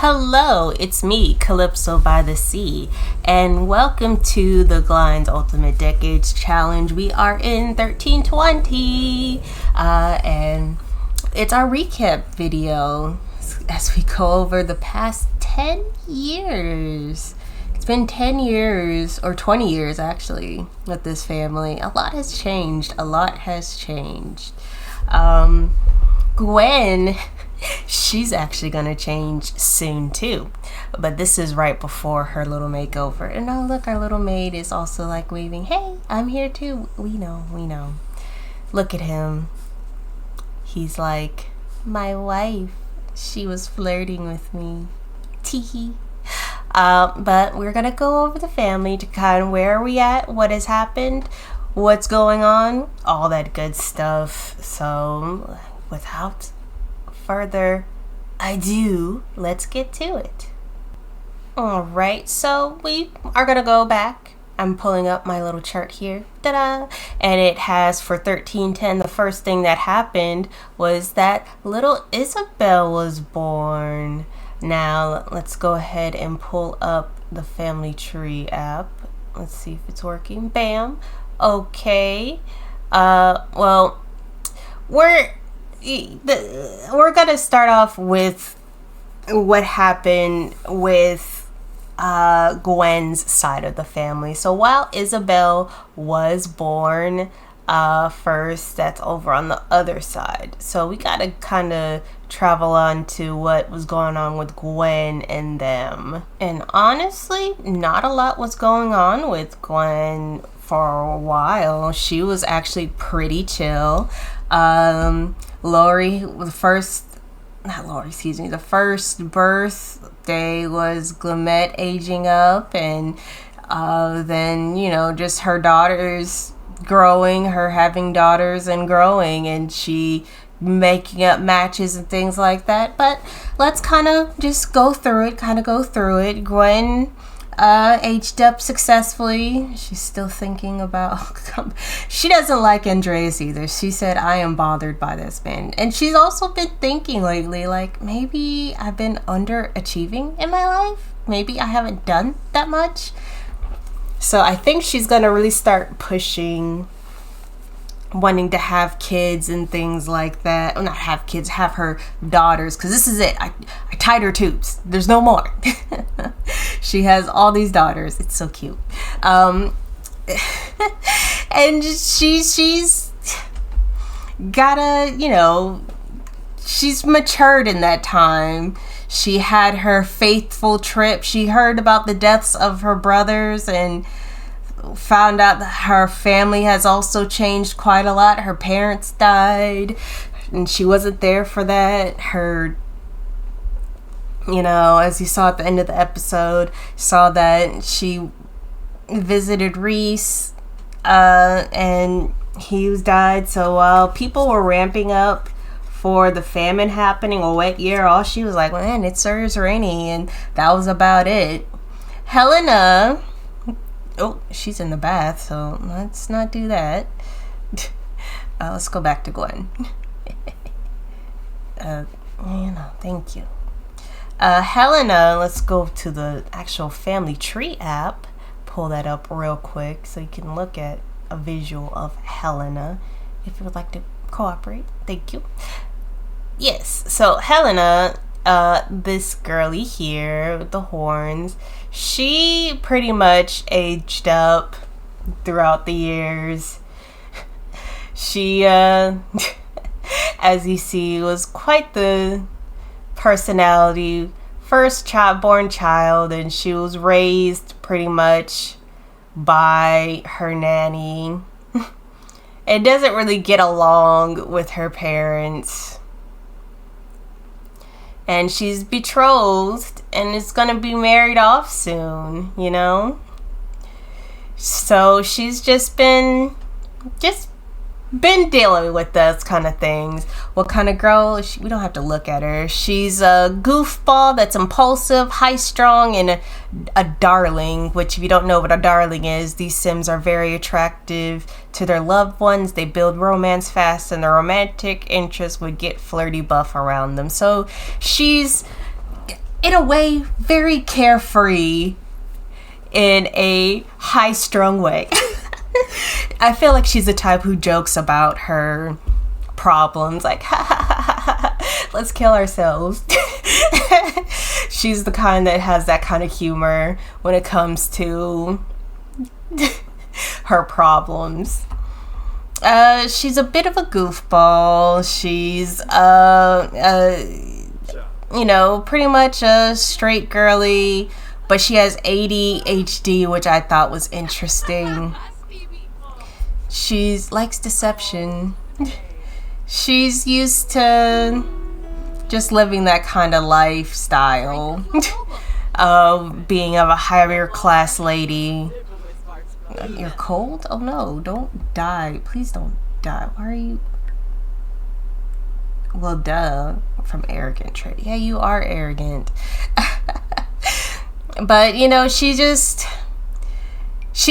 Hello, it's me, Calypso by the Sea, and welcome to the Glines Ultimate Decades Challenge. We are in 1320, and it's our recap video as we go over the past 10 years. It's been 10 years, or 20 years actually, with this family. A lot has changed. Gwen, she's actually gonna change soon too, but this is right before her little makeover. And oh look, our little maid is also like waving, hey, I'm here too. We know. Look at him. He's like, my wife, she was flirting with me. Teehee. But we're gonna go over the family to kind of where are we at, what has happened, what's going on, all that good stuff. So without further ado, let's get to it. Alright, so we are gonna go back. I'm pulling up my little chart here. Ta-da! And it has for 1310, the first thing that happened was that little Isabel was born. Now let's go ahead and pull up the family tree app. Let's see if it's working. Bam. Okay. Well, we're gonna start off with what happened with Gwen's side of the family. So while Isabel was born first, that's over on the other side. So we gotta kind of travel on to what was going on with Gwen and them. And honestly, not a lot was going on with Gwen for a while. She was actually pretty chill. The first birthday was Glamette aging up, and then, just her daughters growing, her having daughters and growing, and she making up matches and things like that. But let's kind of just go through it. Gwen aged up successfully. She's still thinking about she doesn't like Andreas either. She said, I am bothered by this man. And she's also been thinking lately, like, maybe I've been underachieving in my life. Maybe I haven't done that much. So I think she's gonna really start pushing wanting to have kids and things like that. Well, not have kids, have her daughters, because this is it. I tied her tubes. There's no more. She has all these daughters. It's so cute. And she's gotta, she's matured in that time. She had her faithful trip. She heard about the deaths of her brothers and found out that her family has also changed quite a lot. Her parents died and she wasn't there for that. Her, as you saw at the end of the episode, saw that she visited Reese and he was died. So while people were ramping up for the famine happening, a wet year, all she was like, man, it serves rainy, and that was about it. Helena, oh, she's in the bath, so let's not do that. Let's go back to Gwen. Thank you. Helena, let's go to the actual family tree app. Pull that up real quick so you can look at a visual of Helena if you would like to cooperate. Thank you. Yes, so Helena, this girly here with the horns, she pretty much aged up throughout the years. She, as you see, was quite the personality. First born child, and she was raised pretty much by her nanny. It doesn't really get along with her parents. And she's betrothed and is gonna be married off soon, So she's just been dealing with those kind of things. What kind of girl is she? We don't have to look at her. She's a goofball that's impulsive, high-strung, and a darling, which if you don't know what a darling is, these Sims are very attractive to their loved ones. They build romance fast, and their romantic interest would get flirty buff around them. So she's in a way, very carefree in a high-strung way. I feel like she's the type who jokes about her problems, like, ha ha ha ha ha, let's kill ourselves. She's the kind that has that kind of humor when it comes to her problems. She's a bit of a goofball. She's, you know, pretty much a straight girly, but she has ADHD, which I thought was interesting. She likes deception. She's used to just living that kind of lifestyle of being of a higher class lady. You're cold? Oh no, don't die. Please don't die. Why are you? Well, duh. From arrogant trait. Yeah, you are arrogant. But, you know, she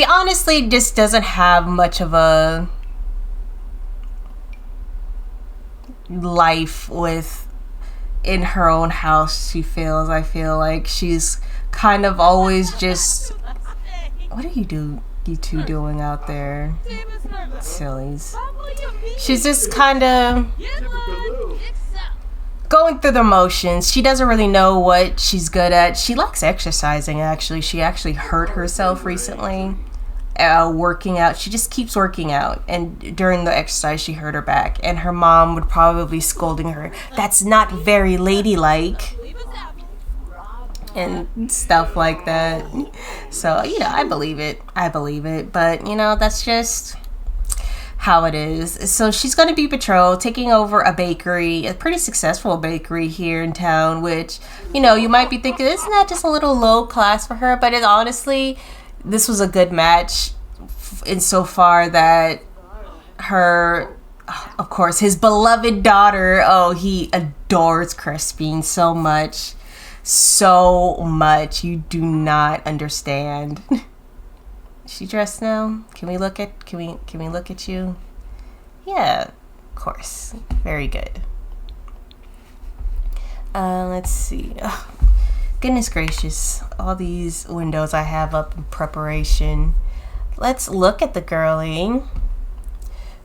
honestly just doesn't have much of a life in her own house. I feel like she's kind of always just, what are you two doing out there? Sillies. She's just kind of going through the motions. She doesn't really know what she's good at. She likes exercising, actually. She actually hurt herself recently working out. She just keeps working out, and during the exercise she hurt her back, and her mom would probably be scolding her, that's not very ladylike, and stuff like that. So, you know, I believe it, but, you know, that's just how it is. So she's going to be patrol, taking over a bakery, a pretty successful bakery here in town, which, you know, you might be thinking, isn't that just a little low class for her? But it honestly, this was a good match insofar that her, of course, his beloved daughter, he adores Crispine so much. So much. You do not understand. Is she dressed now? Can we look at you? Yeah, of course. Very good. Let's see. Oh, goodness gracious. All these windows I have up in preparation. Let's look at the girlie.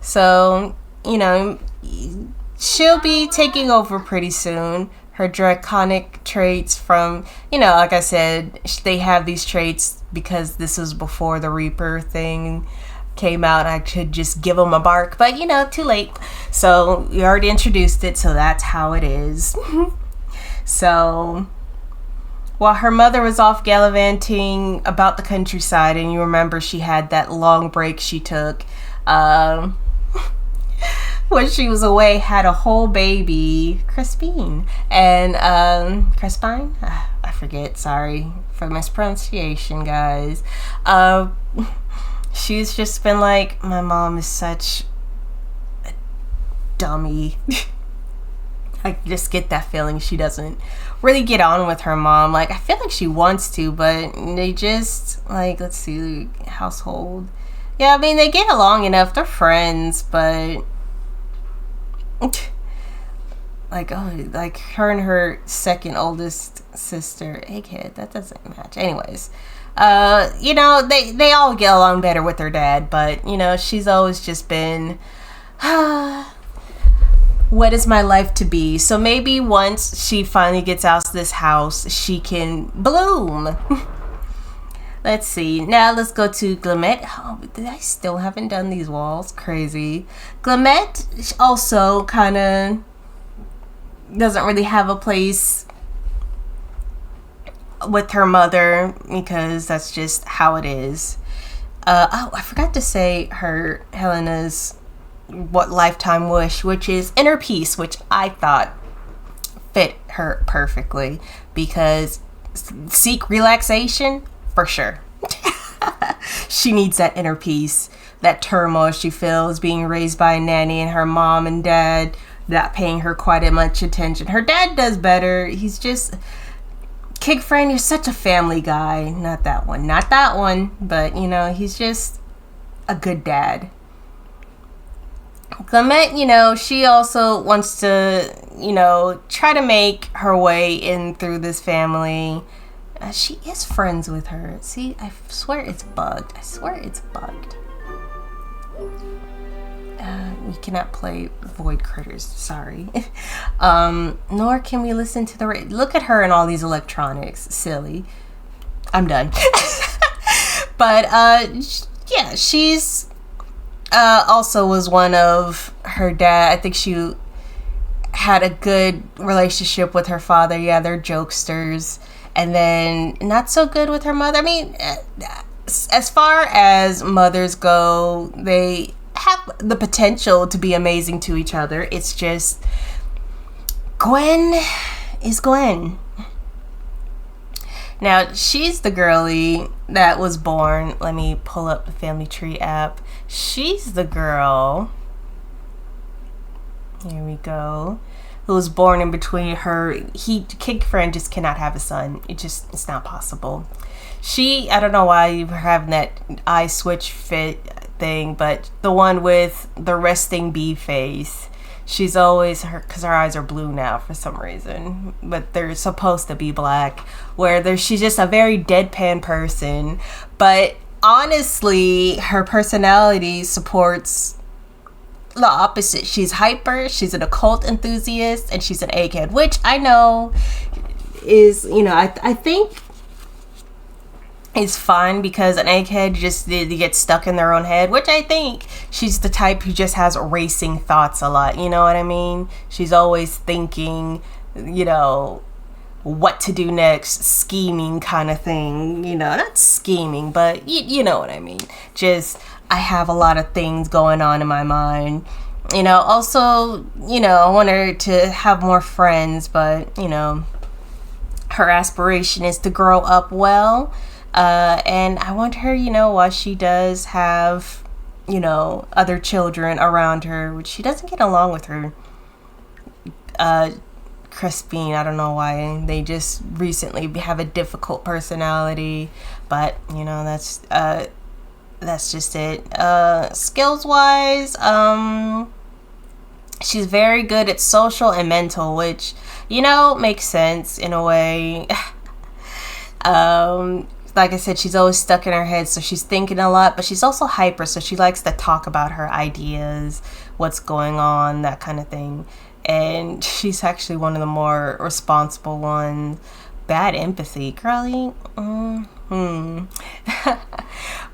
So, you know, she'll be taking over pretty soon. Her draconic traits from, you know, like I said, they have these traits because this was before the Reaper thing came out. I could just give them a bark, but, you know, too late. So we already introduced it, so that's how it is. So while her mother was off gallivanting about the countryside, and you remember she had that long break she took, when she was away, had a whole baby, Crispine. And, Crispine? I forget, sorry for mispronunciation, guys. She's just been like, my mom is such a dummy. I just get that feeling she doesn't really get on with her mom. Like, I feel like she wants to, but they just, like, let's see, household. Yeah, I mean, they get along enough. They're friends, but like her and her second oldest sister, Egghead, that doesn't match. Anyways, you know, they all get along better with their dad, but, you know, she's always just been, what is my life to be? So maybe once she finally gets out of this house, she can bloom. Let's see. Now let's go to Glimette. Oh, I still haven't done these walls. Crazy. Glimette also kind of doesn't really have a place with her mother because that's just how it is. I forgot to say Helena's lifetime wish, which is inner peace, which I thought fit her perfectly because seek relaxation. For sure. She needs that inner peace, that turmoil she feels being raised by a nanny and her mom and dad not paying her quite as much attention. Her dad does better. He's just, Kid Friend, you're such a family guy. Not that one, but, you know, he's just a good dad. Clement, she also wants to, try to make her way in through this family. She is friends with her. See, I swear it's bugged. We cannot play Void Critters. Sorry. Nor can we listen to the look at her and all these electronics. Silly. I'm done. But yeah, she's also was one of her dad. I think she had a good relationship with her father. Yeah, they're jokesters. And then not so good with her mother. I mean, as far as mothers go, they have the potential to be amazing to each other. It's just Gwen is Gwen. Now, she's the girlie that was born. Let me pull up the Family Tree app. She's the girl. Here we go. Who was born in between her. Kid Friend just cannot have a son. It's not possible. I don't know why you were having that eye switch fit thing, but the one with the resting bee face. She's always because her eyes are blue now for some reason, but they're supposed to be black. She's just a very deadpan person, but honestly, her personality supports the opposite. She's hyper, she's an occult enthusiast, and she's an egghead, which I know is, I think is fun because an egghead just they get stuck in their own head, which I think she's the type who just has racing thoughts a lot. You know what I mean? She's always thinking, what to do next, scheming kind of thing. Not scheming, but you know what I mean. Just, I have a lot of things going on in my mind. Also, I want her to have more friends, but, her aspiration is to grow up well. And I want her, while she does have, other children around her, which she doesn't get along with her, Crispine. I don't know why. They just recently have a difficult personality, but, that's just it. Skills wise, she's very good at social and mental, which, makes sense in a way. Like I said, she's always stuck in her head, so she's thinking a lot, but she's also hyper, so she likes to talk about her ideas, what's going on, that kind of thing. And she's actually one of the more responsible ones. Bad empathy, girlie.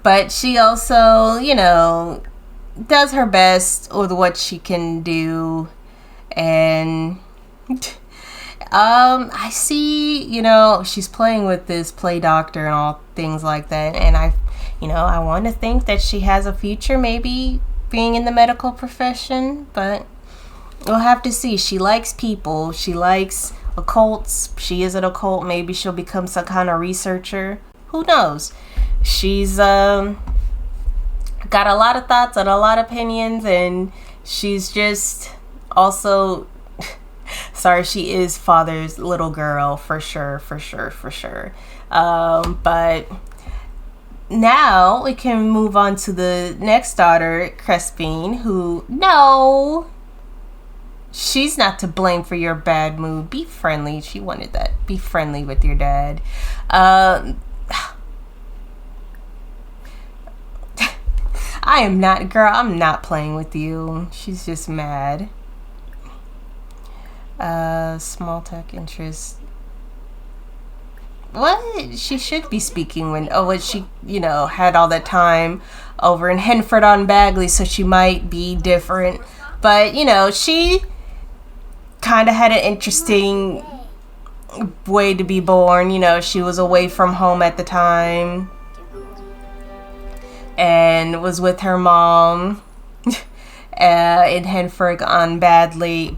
But she also, does her best with what she can do. And I see, she's playing with this play doctor and all things like that. And I want to think that she has a future maybe being in the medical profession, but we'll have to see. She likes people. She likes occults. She is an occult. Maybe she'll become some kind of researcher. Who knows? She's got a lot of thoughts and a lot of opinions, and she's just also sorry, she is father's little girl for sure. But now we can move on to the next daughter, Crespine, who she's not to blame for your bad mood. Be friendly. She wanted that. Be friendly with your dad. I'm not playing with you. She's just mad. Small tech interest. What? She should be speaking when she, had all that time over in Henford on Bagley, so she might be different. But, she kind of had an interesting way to be born. She was away from home at the time and was with her mom in Henford on Bagley.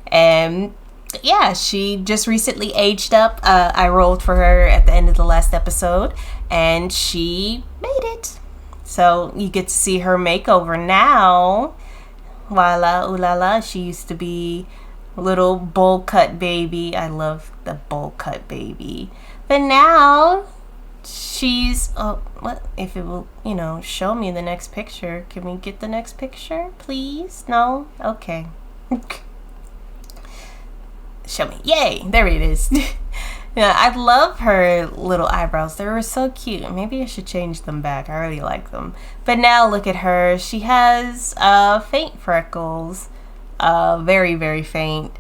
And yeah, she just recently aged up. I rolled for her at the end of the last episode, and she made it. So you get to see her makeover now. Voila, ooh la la. She used to be a little bowl cut baby. I love the bowl cut baby. But now she's, oh, what if it will, show me the next picture? Can we get the next picture, please? No? Okay. Show me. Yay! There it is. Yeah, I love her little eyebrows. They were so cute. Maybe I should change them back. I really like them. But now look at her. She has faint freckles. Very, very faint.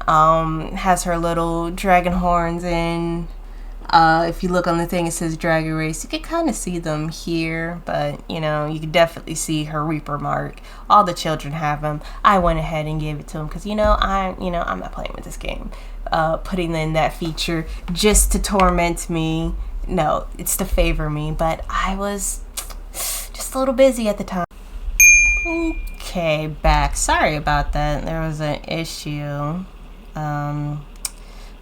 Has her little dragon horns in. If you look on the thing, it says Drag Race. You can kind of see them here, but you can definitely see her Reaper mark. All the children have them. I went ahead and gave it to them because I'm not playing with this game. Putting in that feature just to torment me. No, it's to favor me, but I was just a little busy at the time. Okay, back. Sorry about that. There was an issue.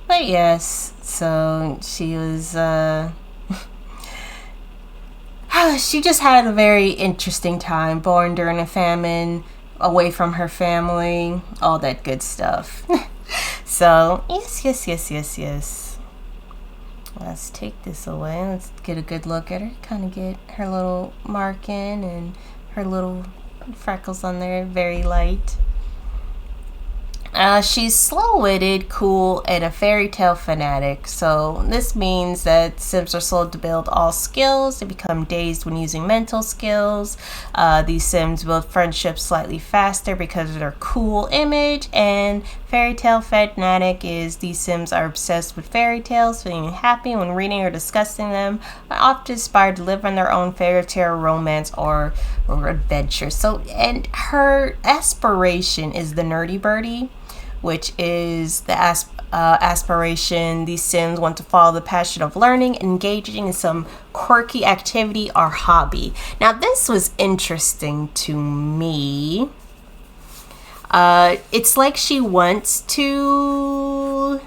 But yes, so she was, she just had a very interesting time, born during a famine, away from her family, all that good stuff. So, yes. Let's take this away. Let's get a good look at her, kind of get her little mark in and her little freckles on there, very light. She's slow-witted, cool, and a fairy tale fanatic. So this means that Sims are slow to build all skills. They become dazed when using mental skills. These Sims build friendships slightly faster because of their cool image. And fairy tale fanatic is these Sims are obsessed with fairy tales, feeling happy when reading or discussing them, are often inspired to live on their own fairy tale romance or adventure. So, and her aspiration is the nerdy birdie, which is the aspiration. These Sims want to follow the passion of learning and engaging in some quirky activity or hobby. Now, this was interesting to me. It's like she wants to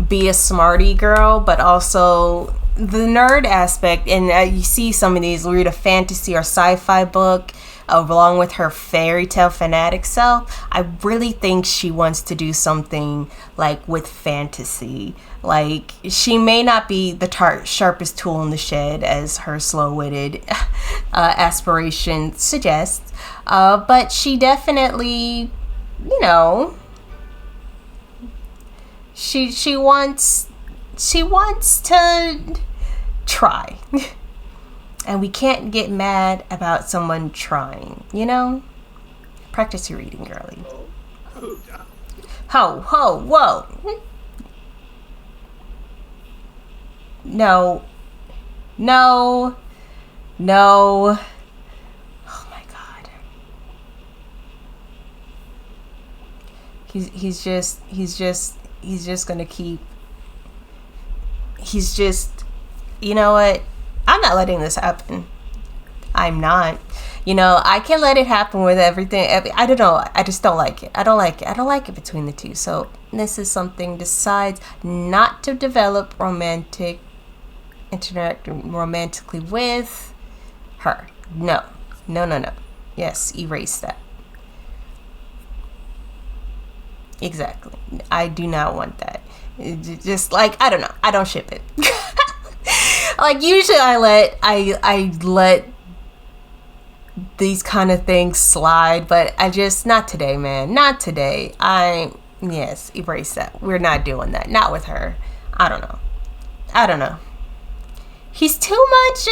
be a smarty girl, but also the nerd aspect. And you see some of these, read a fantasy or sci-fi book along with her fairy tale fanatic self. I really think she wants to do something like with fantasy. Like, she may not be the sharpest tool in the shed as her slow-witted aspiration suggests, but she definitely, she wants to try. And we can't get mad about someone trying, Practice your reading, girlie. Ho, whoa. No. Oh my God. He's just gonna keep. You know what? I'm not letting this happen. I'm not. I can let it happen with everything. I don't know. I just don't like it. I don't like it between the two. So this is something decides not to develop interact romantically with her. No. Yes, erase that. Exactly. I do not want that. Just like, I don't know. I don't ship it. Like, usually I let these kind of things slide, but not today, man. Not today. Yes, erase that. We're not doing that. Not with her. I don't know. He's too much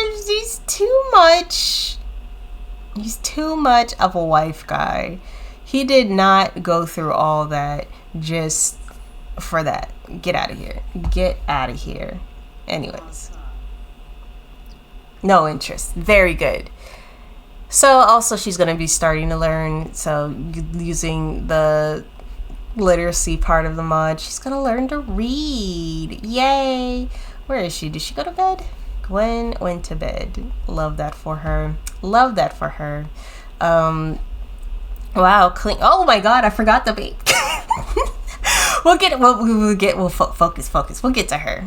of a wife guy. He did not go through all that just for that. Get out of here. Anyways. No interest. Very good. So also she's going to be starting to learn. So using the literacy part of the mod, she's going to learn to read. Yay. Where is she? Did she go to bed? Gwen went to bed. Love that for her. Wow. Clean. Oh my God. I forgot the babe. We'll focus. We'll get to her.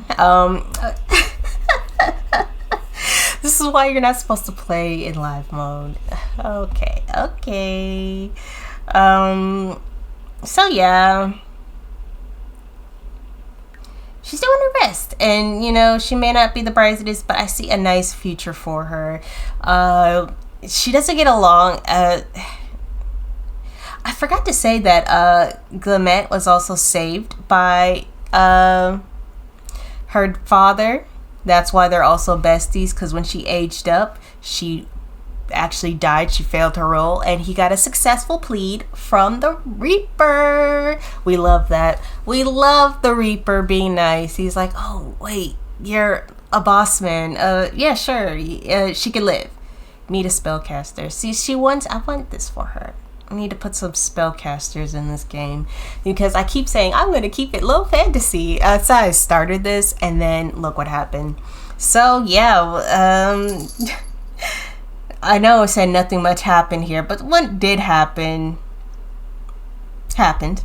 This is why you're not supposed to play in live mode. Okay. So yeah. she's doing her best. And, she may not be the brightest, but I see a nice future for her. She doesn't get along. I forgot to say that Clement was also saved by her father. That's why they're also besties, because when she aged up, she actually died. She failed her role, and he got a successful plead from the Reaper. We love that. We love the Reaper being nice. He's like, oh wait, you're a boss man. Yeah, sure. She could live. Need a spellcaster. See, I want this for her. I need to put some spellcasters in this game, because I keep saying I'm going to keep it low fantasy. So I started this, and then look what happened. So yeah, I know I said nothing much happened here, but what did happen happened.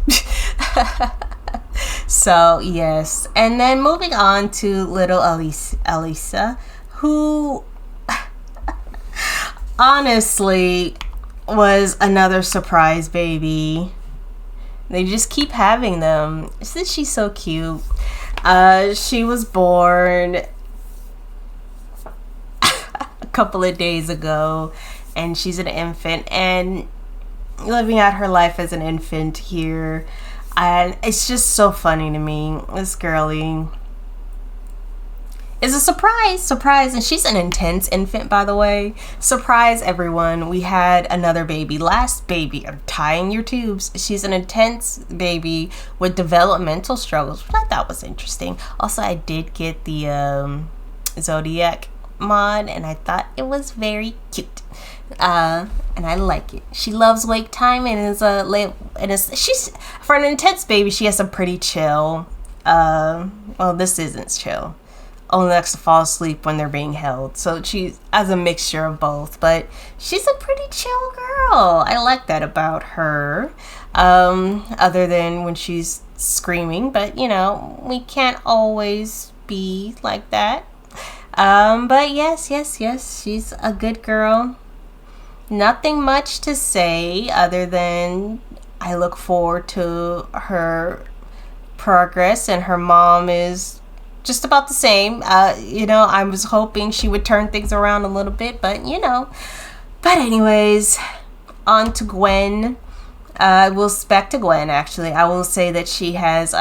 So yes, and then moving on to little Elisa, who honestly was another surprise baby. They just keep having them. Isn't she so cute? She was born a couple of days ago, and she's an infant and living out her life as an infant here. And it's just so funny to me. This girlie is a surprise, and she's an intense infant, by the way. Surprise, everyone. We had another baby. Last baby. I'm tying your tubes. She's an intense baby with developmental struggles, which I thought was interesting. Also, I did get the Zodiac mod, and I thought it was very cute. And I like it. She loves wake time, and she's, for an intense baby, she has a pretty chill. Well, this isn't chill. Only likes to fall asleep when they're being held. So she has a mixture of both, but she's a pretty chill girl. I like that about her. Other than when she's screaming, but we can't always be like that. But yes, she's a good girl. Nothing much to say other than I look forward to her progress, and her mom is just about the same. I was hoping she would turn things around a little bit, but But anyways, on to Gwen. Back to Gwen, actually. I will say that she has,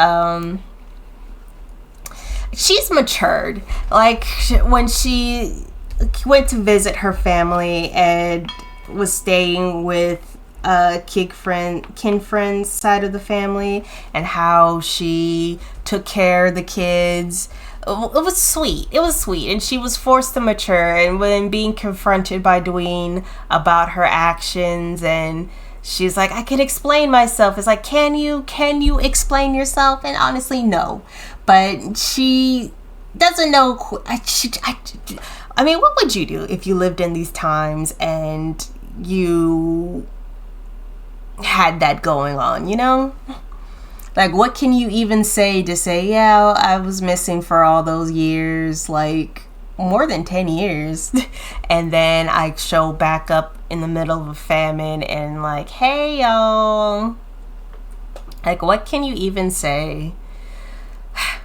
she's matured. Like, when she went to visit her family and was staying with kin friend's side of the family, and how she took care of the kids. It was sweet. And she was forced to mature, and when being confronted by Dwayne about her actions, and she's like, I can explain myself. It's like, can you explain yourself? And honestly, no. But she doesn't know. I mean, what would you do if you lived in these times and you had that going on, Like, what can you even say to say, yeah, I was missing for all those years, like more than 10 years, and then I show back up in the middle of a famine, and like, hey y'all, like, what can you even say?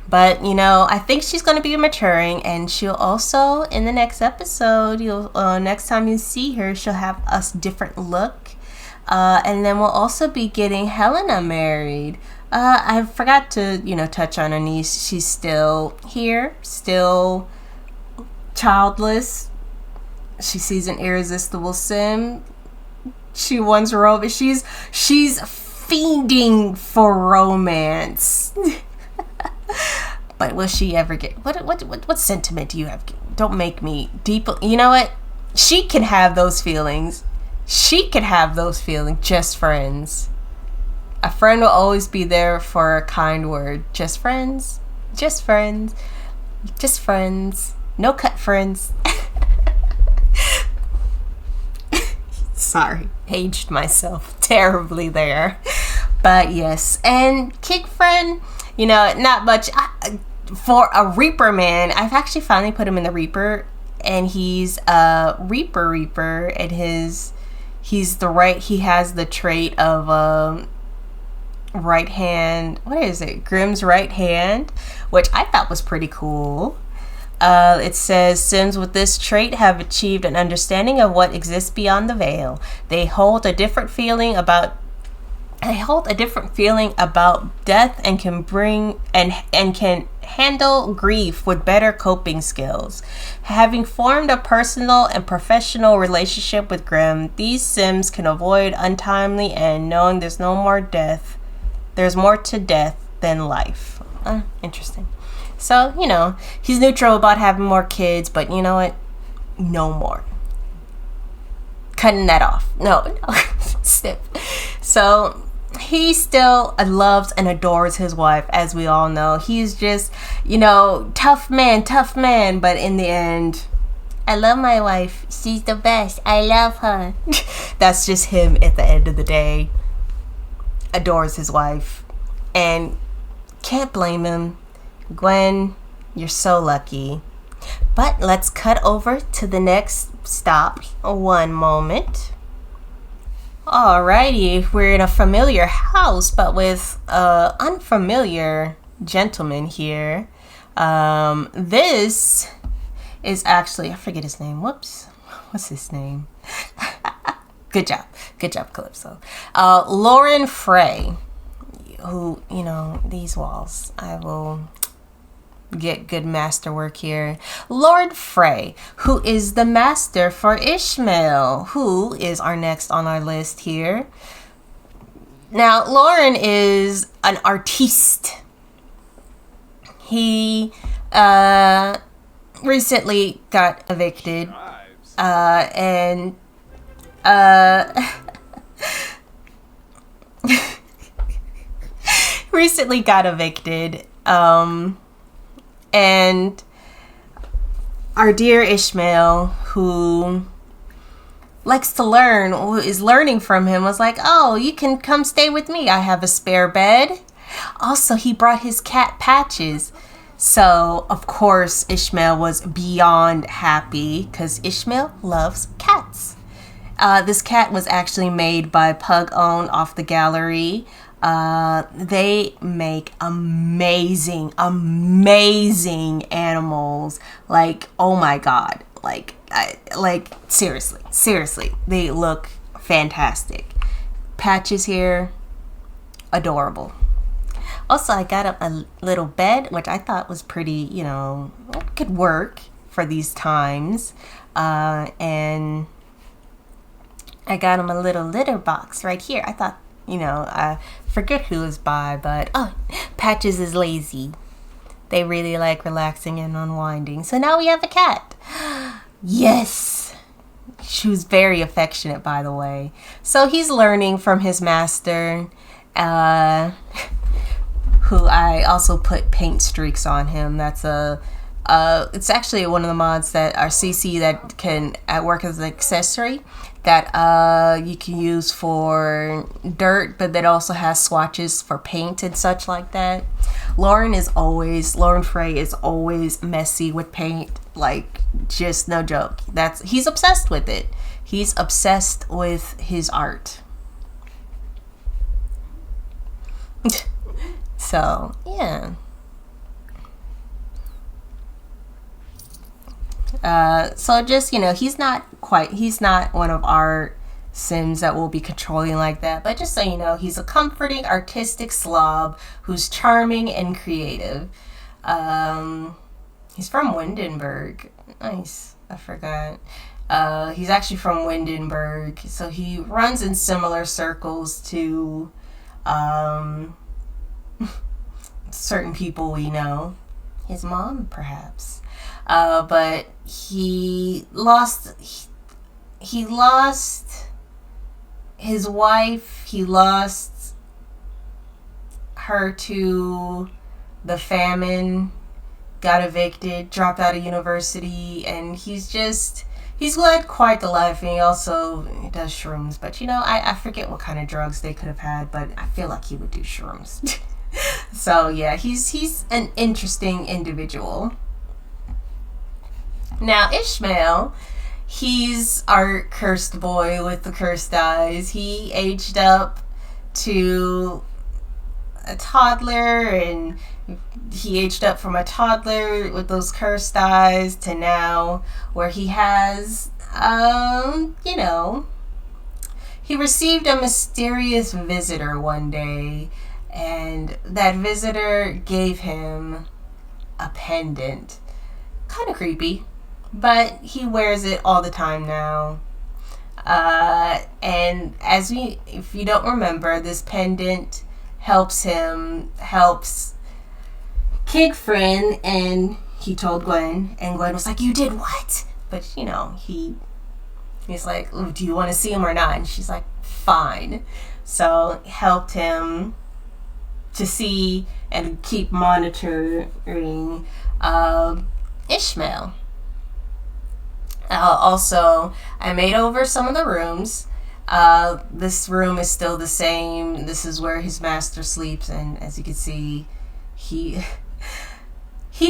But I think she's going to be maturing, and she'll also, in the next episode, next time you see her, she'll have a different look. And then we'll also be getting Helena married. I forgot to, touch on her niece. She's still here, still childless. She sees an irresistible sim. She wants romance. She's fiending for romance. But will she ever get? What sentiment do you have? Don't make me deep. You know what? She can have those feelings. Just friends. A friend will always be there for a kind word. Just friends. No cut friends. Sorry, aged myself terribly there. But yes, and kick friend, not much. For a Reaper man, I've actually finally put him in the Reaper, and he's a Reaper, and he has the trait of right hand, what is it? Grimm's right hand, which I thought was pretty cool. It says Sims with this trait have achieved an understanding of what exists beyond the veil. They hold a different feeling about death and can bring and can handle grief with better coping skills. Having formed a personal and professional relationship with Grimm, these Sims can avoid untimely end, knowing there's more to death than life. Interesting. So, he's neutral about having more kids, but you know what? No more. Cutting that off. No. Snip. So, he still loves and adores his wife, as we all know. He's just, tough man. But in the end, I love my wife. She's the best. I love her. That's just him at the end of the day. Adores his wife. And can't blame him. Gwen, you're so lucky. But let's cut over to the next stop. One moment. Alrighty, we're in a familiar house, but with an unfamiliar gentleman here. This is actually, I forget his name. Whoops. What's his name? Good job, Calypso. Lauren Frey, who, these walls, I will get good masterwork here. Lord Frey, who is the master for Ishmael, who is our next on our list here. Now, Lauren is an artiste. He recently got evicted, and and our dear Ishmael, who likes to learn, who is learning from him, was like, oh, you can come stay with me. I have a spare bed. Also, he brought his cat Patches. So, of course, Ishmael was beyond happy because Ishmael loves cats. This cat was actually made by Pug Own off the gallery. They make amazing animals. Like, oh my god. Seriously, they look fantastic. Patches here, adorable. Also, I got him a little bed, which I thought was pretty, could work for these times. And I got him a little litter box right here. I thought, I forget who was by, but Patches is lazy. They really like relaxing and unwinding. So now we have a cat. Yes. She was very affectionate, by the way. So he's learning from his master, who I also put paint streaks on him. That's it's actually one of the mods that are CC that can work as an accessory that you can use for dirt, but that also has swatches for paint and such like that. Lauren Frey is always messy with paint, like just no joke. He's obsessed with it. He's obsessed with his art. So, yeah. So just, he's not one of our Sims that will be controlling like that, but just so you know, he's a comforting, artistic slob who's charming and creative. He's from Windenburg. Nice. I forgot. He's actually from Windenburg, so he runs in similar circles to certain people we know. His mom, perhaps. But he lost his wife. He lost her to the famine, got evicted, dropped out of university, and he's led quite the life, and he also does shrooms. But I forget what kind of drugs they could have had, but I feel like he would do shrooms. So yeah, he's an interesting individual. Now Ishmael, he's our cursed boy with the cursed eyes. He aged up to a toddler, and he aged up from a toddler with those cursed eyes to now where he has, he received a mysterious visitor one day, and that visitor gave him a pendant. Kind of creepy, but he wears it all the time now. And if you don't remember, this pendant helps Kid Friend, and he told Gwen, and Gwen was like, "You did what?" But he's like, "Do you want to see him or not?" And she's like, "Fine." So helped him to see and keep monitoring Ishmael. Also, I made over some of the rooms. This room is still the same. This is where his master sleeps, and as you can see, he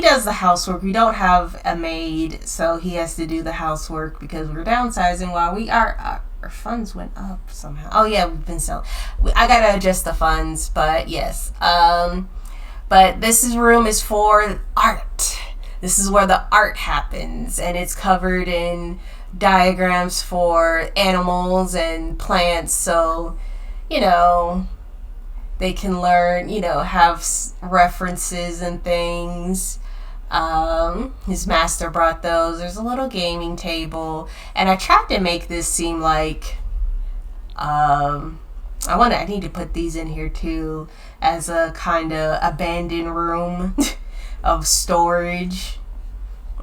does the housework. We don't have a maid, so he has to do the housework because we're downsizing while our funds went up somehow. Oh yeah, we've been selling. I gotta adjust the funds, but yes. But room is for art. This is where the art happens, and it's covered in diagrams for animals and plants, so they can learn, have references and things. His master brought those. There's a little gaming table, and I tried to make this seem like I need to put these in here too as a kind of abandoned room of storage.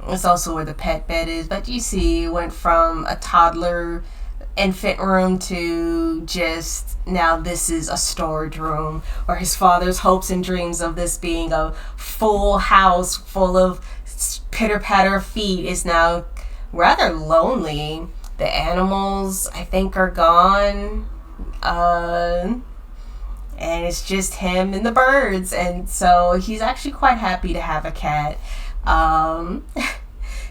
It's also where the pet bed is, but you see, went from a toddler infant room to just now this is a storage room where his father's hopes and dreams of this being a full house full of pitter-patter feet is now rather lonely. The animals, I think, are gone, and it's just him and the birds, and so he's actually quite happy to have a cat.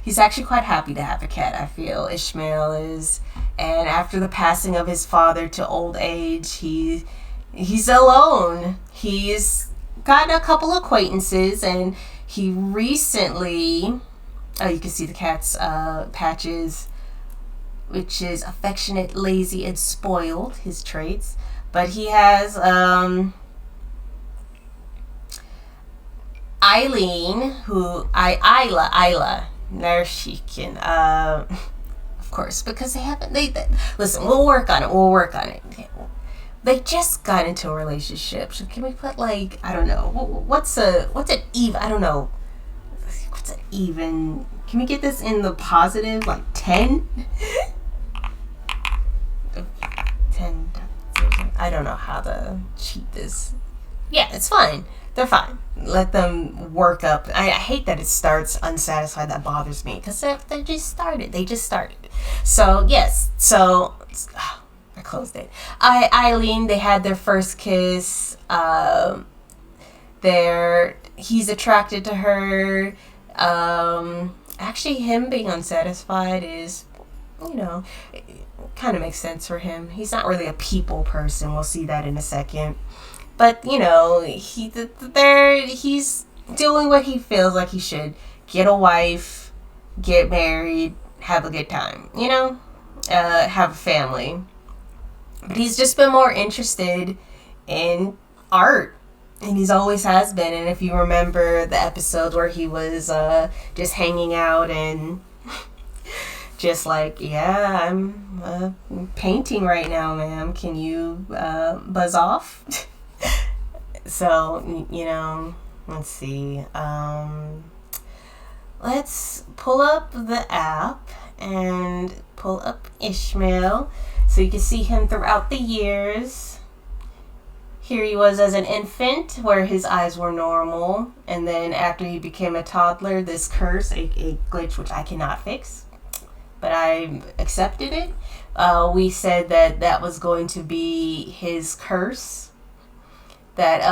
He's actually quite happy to have a cat, I feel, Ishmael is. And after the passing of his father to old age, he's alone. He's gotten a couple acquaintances, and he recently, you can see the cat's patches, which is affectionate, lazy, and spoiled, his traits. But he has Eileen, Isla. There she can, of course, because listen, we'll work on it. They just got into a relationship, so can we put I don't know, what's an even, can we get this in the positive, 10? 10, I don't know how to cheat this. Yeah, it's fine. They're fine. Let them work up. I hate that it starts unsatisfied. That bothers me because they just started. So yes. So I closed it. Eileen. They had their first kiss. He's attracted to her. Actually, him being unsatisfied is, it kind of makes sense for him. He's not really a people person. We'll see that in a second. But, he's doing what he feels like he should. Get a wife, get married, have a good time, have a family. But he's just been more interested in art. And he's always has been. And if you remember the episode where he was just hanging out and just I'm painting right now, ma'am. Can you buzz off? So, let's see. Let's pull up the app and pull up Ishmael so you can see him throughout the years. Here he was as an infant where his eyes were normal, and then after he became a toddler, this curse, a glitch which I cannot fix, but I accepted it. We said that was going to be his curse, that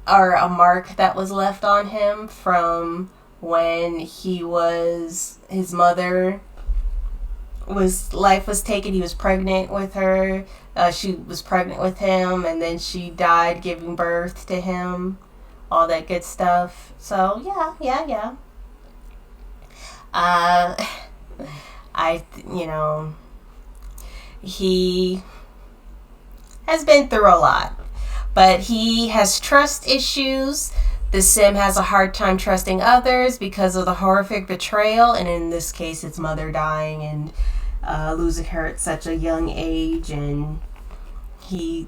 or a mark that was left on him from when his mother life was taken. He was pregnant with her. She was pregnant with him, and then she died giving birth to him. All that good stuff. So yeah. Uh, he has been through a lot, but he has trust issues. The sim has a hard time trusting others because of the horrific betrayal, and in this case, its mother dying and losing her at such a young age, and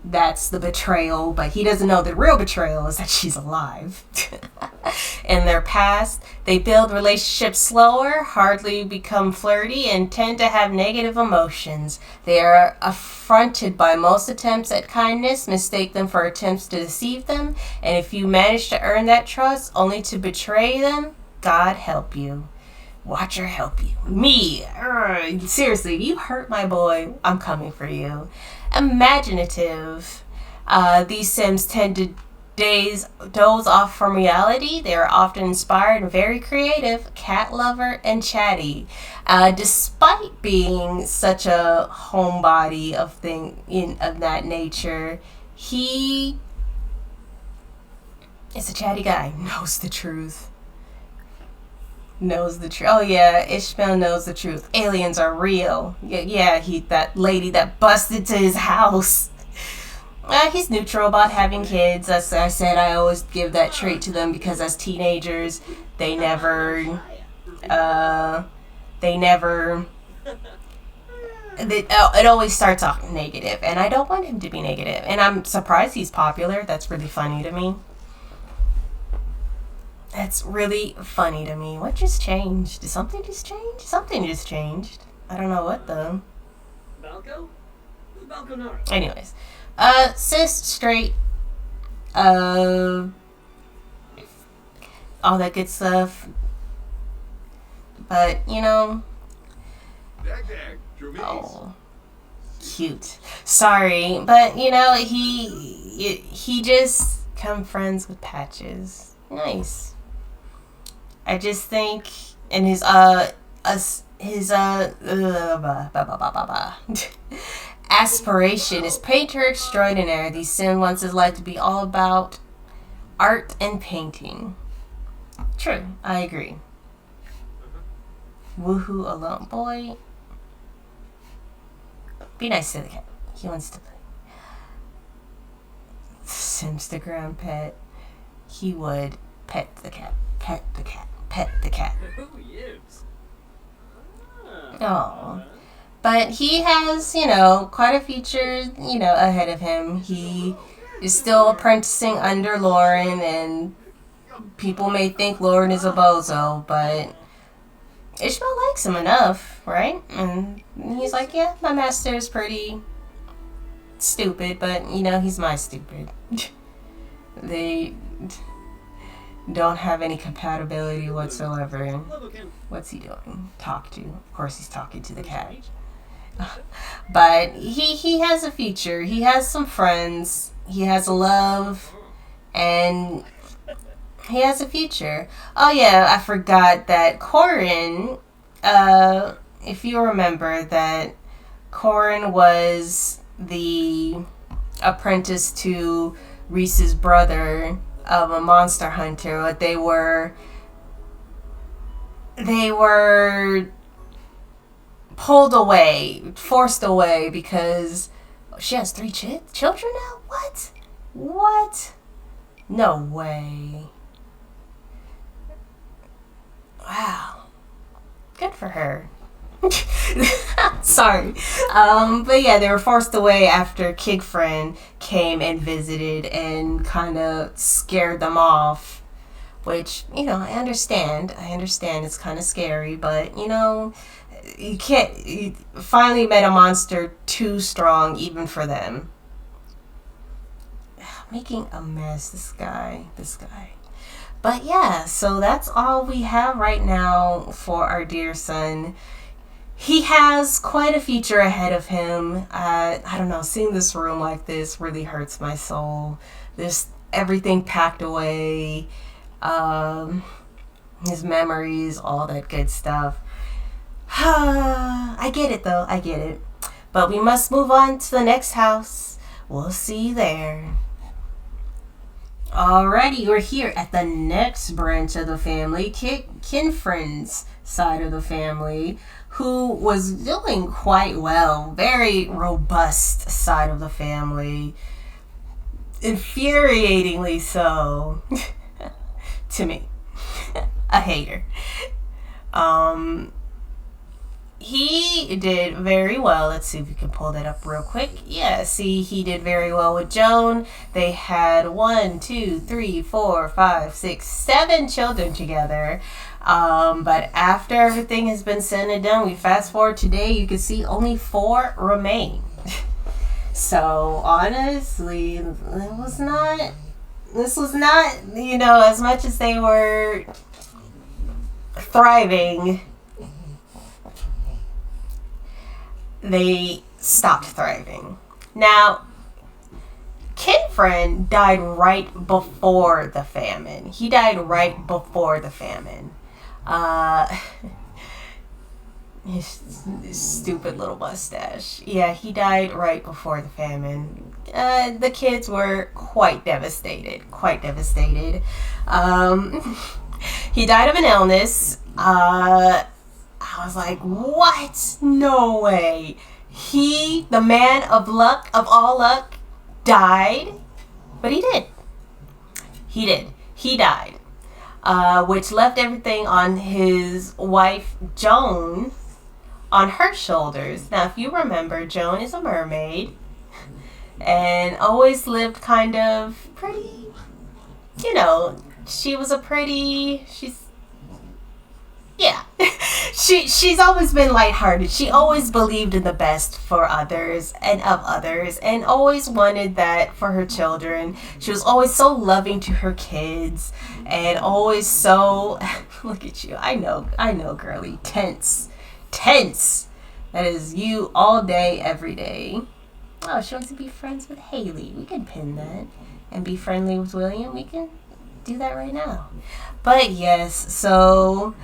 that's the betrayal, but he doesn't know the real betrayal is that she's alive. In their past, they build relationships slower, hardly become flirty, and tend to have negative emotions. They are affronted by most attempts at kindness, mistake them for attempts to deceive them, and if you manage to earn that trust only to betray them, God help you. Watch her help you. Me, seriously, if you hurt my boy, I'm coming for you. Imaginative. These Sims tend to doze off from reality. They are often inspired and very creative, cat lover, and chatty. Despite being such a homebody of that nature, he is a chatty guy. Knows the truth. Oh yeah, Ishmael knows the truth. Aliens are real. Yeah, that lady that busted to his house. He's neutral about having kids. As I said, I always give that trait to them because as teenagers, it always starts off negative, and I don't want him to be negative. And I'm surprised he's popular. That's really funny to me. That's really funny to me. What just changed? Did something just change? Something just changed. I don't know what though. Anyways. Cis, straight, all that good stuff. But, oh, cute. Sorry, but, he just come friends with Patches. Nice. I just think in his aspiration is painter extraordinaire. These Sim wants his life to be all about art and painting. True, I agree. Woohoo alone. Boy, be nice to the cat. He wants to play. Simstagram pet. He would pet the cat. Pet the cat. Pet the cat. Oh. But he has, quite a future, ahead of him. He is still apprenticing under Lauren, and people may think Lauren is a bozo, but Ishmael likes him enough, right? And he's like, yeah, my master is pretty stupid, but, he's my stupid. They don't have any compatibility whatsoever. What's he doing? Talk to. Of course he's talking to the cat. But he has a future. He has some friends. He has a love. And he has a future. Oh yeah, I forgot that Corin, if you remember that Corin was the apprentice to Reese's brother of a monster hunter. But they were pulled away, forced away because she has 3 children now? What? No way. Wow. Good for her. Sorry. But yeah, they were forced away after Kigfriend came and visited and kind of scared them off. Which, I understand. It's kind of scary, but, you finally met a monster too strong even for them. Making a mess, this guy. But yeah, so that's all we have right now for our dear son. He has quite a future ahead of him. I don't know, seeing this room like this really hurts my soul. There's everything packed away, his memories, all that good stuff. I get it though, I get it. But we must move on to the next house. We'll see you there. Alrighty, we're here at the next branch of the family, Kinfriend's side of the family, who was doing quite well. Very robust side of the family. Infuriatingly so. To me. A hater. He did very well. Let's see if we can pull that up real quick. Yeah, see, he did very well with Joan. They had 1, 2, 3, 4, 5, 6, 7 children together. But after everything has been said and done, we fast forward today, you can see only 4 remain. So honestly, this was not, as much as they were thriving, they stopped thriving. Now, Kinfriend died right before the famine. He died right before the famine. His stupid little mustache. Yeah, he died right before the famine. The kids were quite devastated. Quite devastated. He died of an illness. I was like, what? No way. He, the man of luck, of all luck, died. But he did. He did. He died. Which left everything on his wife, Joan, on her shoulders. Now, if you remember, Joan is a mermaid and always lived kind of pretty, yeah. She's always been lighthearted. She always believed in the best for others and of others and always wanted that for her children. She was always so loving to her kids and always so look at you. I know, girly. Tense. That is you all day, every day. Oh, she wants to be friends with Haley. We can pin that. And be friendly with William. We can do that right now. But yes, so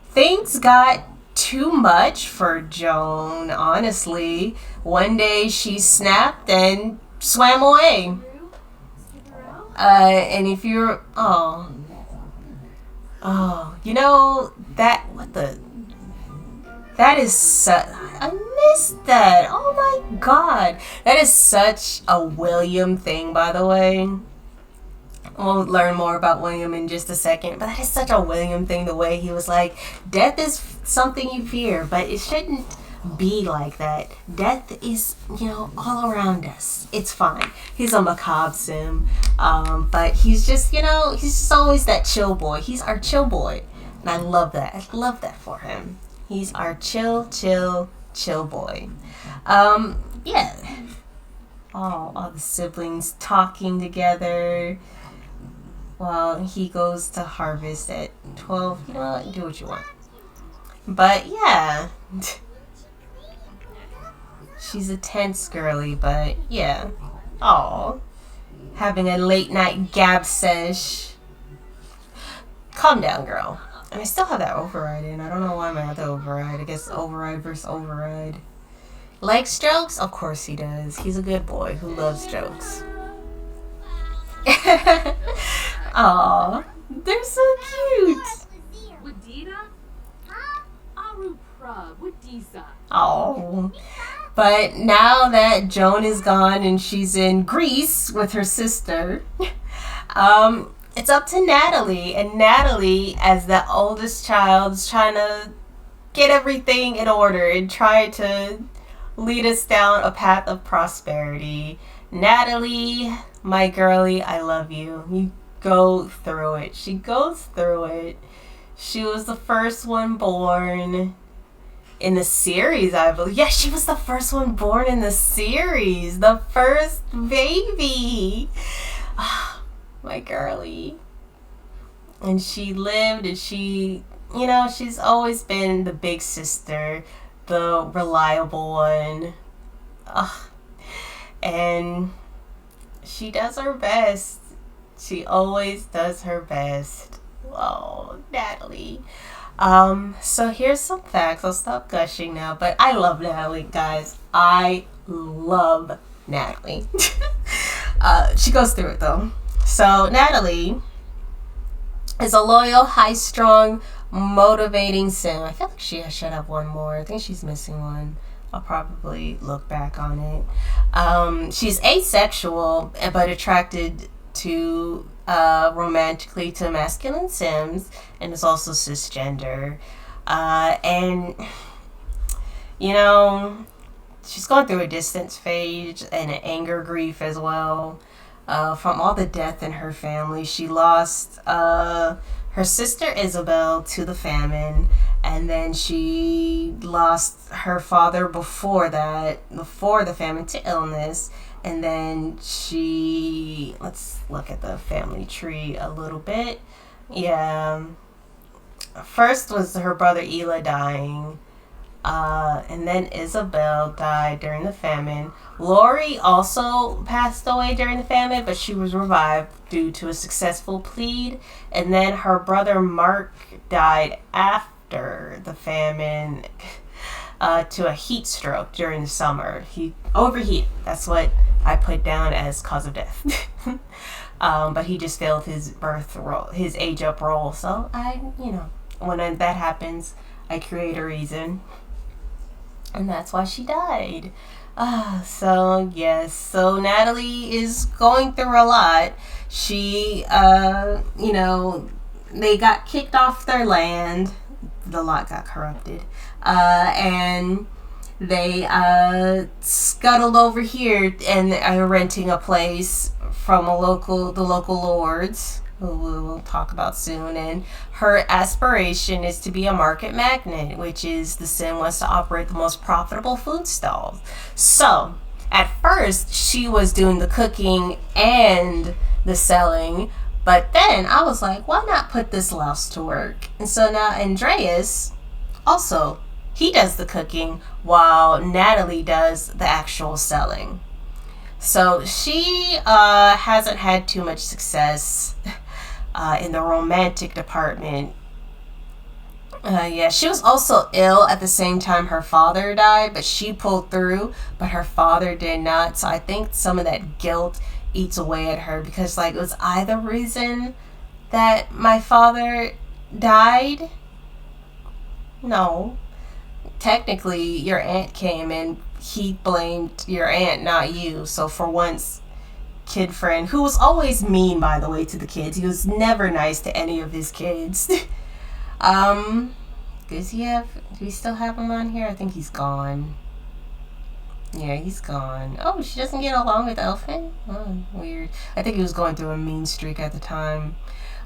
things got too much for Joan, honestly. One day she snapped and swam away. And if you're, that is such, I missed that. Oh my God. That is such a William thing, by the way. We'll learn more about William in just a second, but that is such a William thing, the way he was like, death is something you fear, but it shouldn't be like that. Death is, all around us. It's fine. He's a macabre sim, but he's just, he's just always that chill boy. He's our chill boy, and I love that. I love that for him. He's our chill boy. Yeah. All the siblings talking together. Well, he goes to harvest at 12. You know what? Do what you want. But yeah. She's a tense girly, but yeah. Having a late night gab sesh. Calm down, girl. And I still have that override in. I don't know why I'm at the override. I guess override versus override. Like strokes? Of course he does. He's a good boy who loves jokes. Aw, they're so cute. Oh, but now that Joan is gone and she's in Greece with her sister, it's up to Natalie. And Natalie, as the oldest child, is trying to get everything in order and try to lead us down a path of prosperity. Natalie, my girlie, I love you. You go through it. She goes through it. She was the first one born in the series, I believe. Yeah, she was the first one born in the series. The first baby. My girlie. And she lived, and she, she's always been the big sister, the reliable one. And she does her best. She always does her best. Oh, Natalie. So here's some facts. I'll stop gushing now, but I love Natalie, guys. I love Natalie. She goes through it though. So Natalie is a loyal, high-strung, motivating sim. I feel like she should have one more. I think she's missing one. I'll probably look back on it. She's asexual, but attracted to romantically to masculine sims, and is also cisgender. And you know, she's going through a distance phase and an anger grief as well. From all the death in her family, she lost her sister Isabel to the famine, and then she lost her father before the famine, to illness. And then let's look at the family tree a little bit. Yeah. First was her brother Ela dying. And then Isabel died during the famine. Lori also passed away during the famine, but she was revived due to a successful plead. And then her brother Mark died after the famine to a heat stroke during the summer. He overheated. That's what I put down as cause of death. But he just failed his his age up roll. So when that happens, I create a reason. And that's why she died. So Natalie is going through a lot. She, they got kicked off their land. The lot got corrupted. And they scuttled over here and are renting a place from the local lords, who we'll talk about soon. And her aspiration is to be a market magnet, which is the sim wants to operate the most profitable food stalls. So at first she was doing the cooking and the selling, but then I was like, why not put this louse to work? And so now Andreas also, he does the cooking while Natalie does the actual selling. So she hasn't had too much success in the romantic department. She was also ill at the same time her father died, but she pulled through, but her father did not. So I think some of that guilt eats away at her, because was I the reason that my father died? No. Technically, your aunt came and he blamed your aunt, not you. So for once, kid friend, who was always mean, by the way, to the kids. He was never nice to any of his kids. Do we still have him on here? I think he's gone. Yeah, he's gone. Oh, she doesn't get along with Elfin? Oh, weird. I think he was going through a mean streak at the time.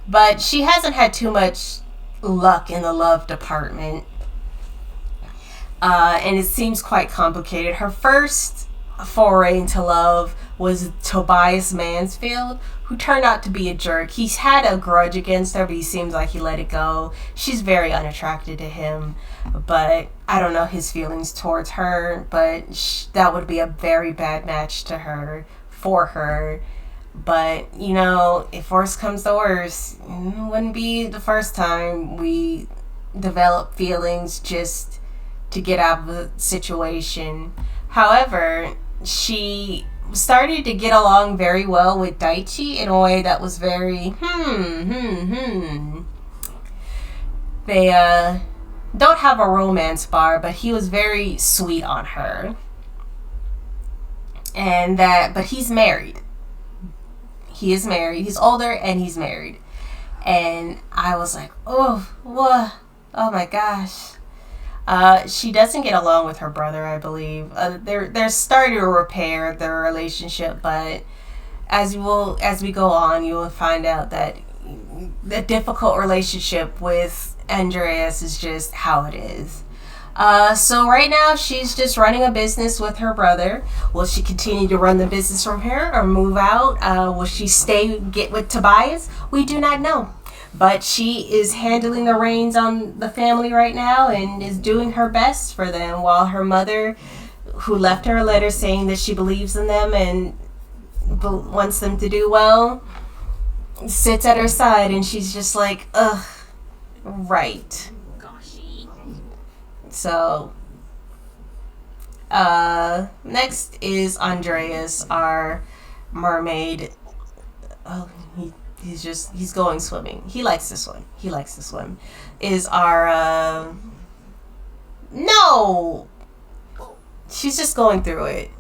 But she hasn't had too much luck in the love department. And it seems quite complicated. Her first foray into love was Tobias Mansfield, who turned out to be a jerk. He's had a grudge against her, but he seems like he let it go. She's very unattracted to him, but I don't know his feelings towards her, but that would be a very bad match for her. But, if worse comes to worse, it wouldn't be the first time we develop feelings just to get out of the situation. However, she started to get along very well with Daichi in a way that was very They don't have a romance bar, but he was very sweet on her. But he's married. He is married. He's older and he's married. And I was like, oh, what? Oh my gosh. She doesn't get along with her brother, I believe. They're starting to repair their relationship, but as we go on, you will find out that the difficult relationship with Andreas is just how it is. So right now she's just running a business with her brother. Will she continue to run the business from here or move out? Will she get with Tobias? We do not know. But she is handling the reins on the family right now and is doing her best for them, while her mother, who left her a letter saying that she believes in them and wants them to do well, sits at her side, and she's just like, ugh, right. So, next is Andreas, our mermaid. Oh, he's going swimming. He likes to swim. Is our, no! She's just going through it.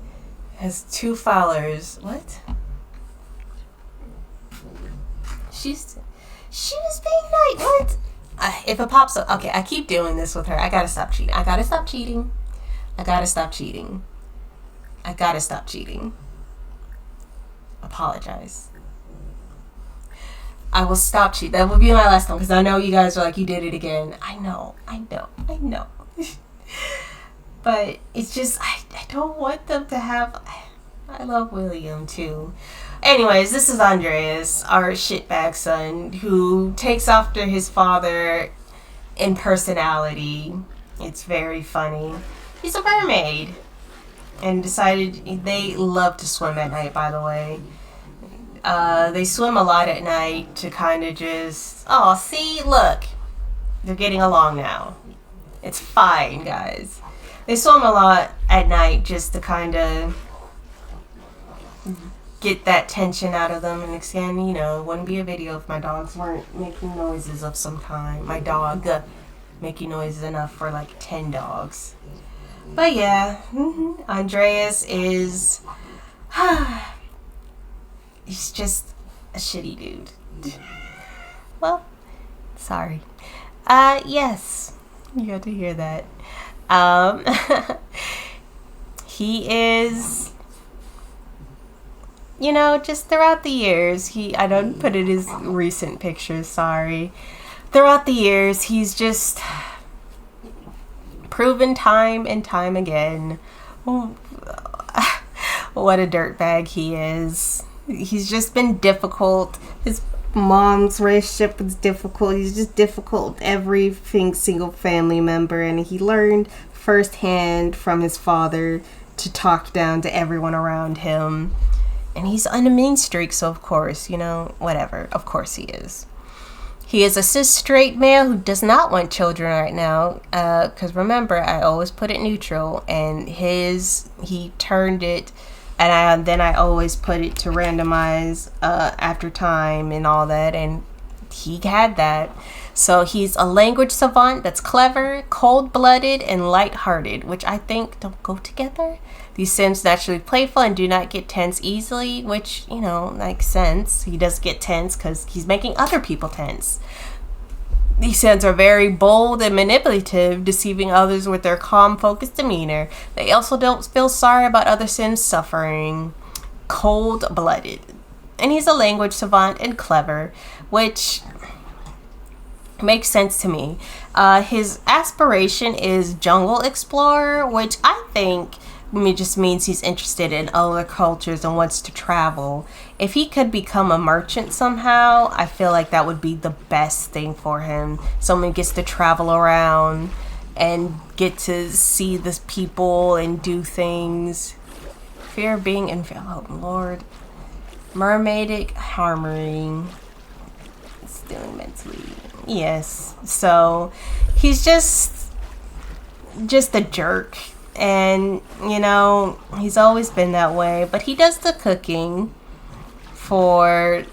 Has 2 followers. What? She was being nice. What? If it pops up, okay, I keep doing this with her. I gotta stop cheating. Apologize. I will stop cheating. That will be my last one because I know you guys are like, you did it again. I know. But it's just, I don't want them to have. I love William too. Anyways, this is Andreas, our shitbag son, who takes after his father in personality. It's very funny. He's a mermaid. And decided they love to swim at night, by the way. They swim a lot at night to kind of just, oh, see, look. They're getting along now. It's fine, guys. They swim a lot at night just to kind of get that tension out of them. And again, you know, it wouldn't be a video if my dogs weren't making noises of some kind. My dog making noises enough for like 10 dogs. But yeah, Andreas is, he's just a shitty dude. Well, sorry. Yes, you had to hear that. He is, you know, just throughout the years, I don't put it as recent pictures, sorry. Throughout the years, he's just proven time and time again what a dirtbag he is. He's just been difficult. His mom's relationship was difficult. He's just difficult with every single family member, and he learned firsthand from his father to talk down to everyone around him. And he's on a mean streak, so of course, you know, whatever. Of course he is. He is a cis straight male who does not want children right now. Because remember, I always put it neutral. And he turned it. And then I always put it to randomize after time and all that. And he had that. So he's a language savant that's clever, cold-blooded, and light-hearted, which I think don't go together. These Sims naturally playful and do not get tense easily, which, you know, makes sense. He does get tense because he's making other people tense. These Sims are very bold and manipulative, deceiving others with their calm, focused demeanor. They also don't feel sorry about other Sims suffering. Cold-blooded. And he's a language savant and clever, which makes sense to me. His aspiration is jungle explorer, which I think just means he's interested in other cultures and wants to travel. If he could become a merchant somehow, I feel like that would be the best thing for him. Someone gets to travel around and get to see the people and do things. Fear of being oh Lord. Mermaidic harmony. It's doing mentally. Yes. So he's just a jerk. And, you know, he's always been that way. But he does the cooking for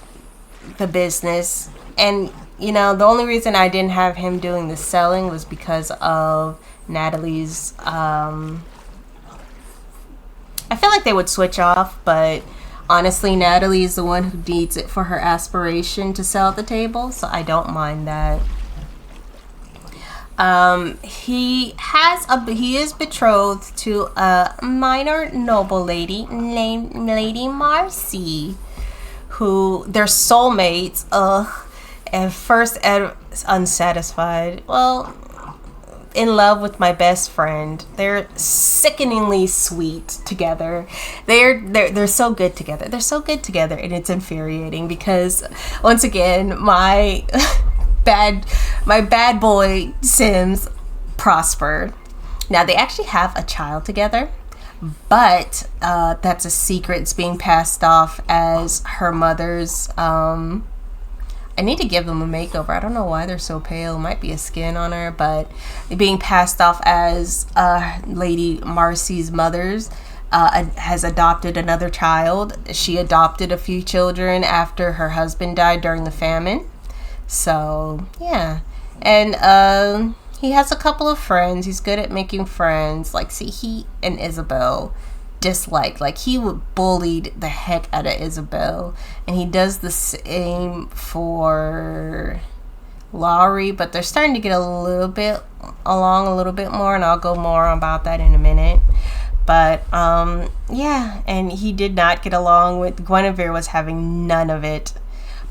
the business. And, you know, the only reason I didn't have him doing the selling was because of Natalie's, I feel like they would switch off, but honestly, Natalie is the one who needs it for her aspiration to sell at the table, so I don't mind that. He is betrothed to a minor noble lady named Lady Marcy, who they're soulmates. At first unsatisfied. Well, in love with my best friend. They're sickeningly sweet together. They're so good together. They're so good together, and it's infuriating because once again my bad boy Sims prosper. Now they actually have a child together, but that's a secret. It's being passed off as her mother's I need to give them a makeover. I don't know why they're so pale. Might be a skin on her, but being passed off as Lady Marcy's mother's has adopted another child. She adopted a few children after her husband died during the famine. So, yeah. And he has a couple of friends. He's good at making friends. Like, see, he and Isabel dislike. Like, he would bullied the heck out of Isabel. And he does the same for Laurie. But they're starting to get a little bit more. And I'll go more about that in a minute. But, yeah, and he did not get along with, Guinevere was having none of it.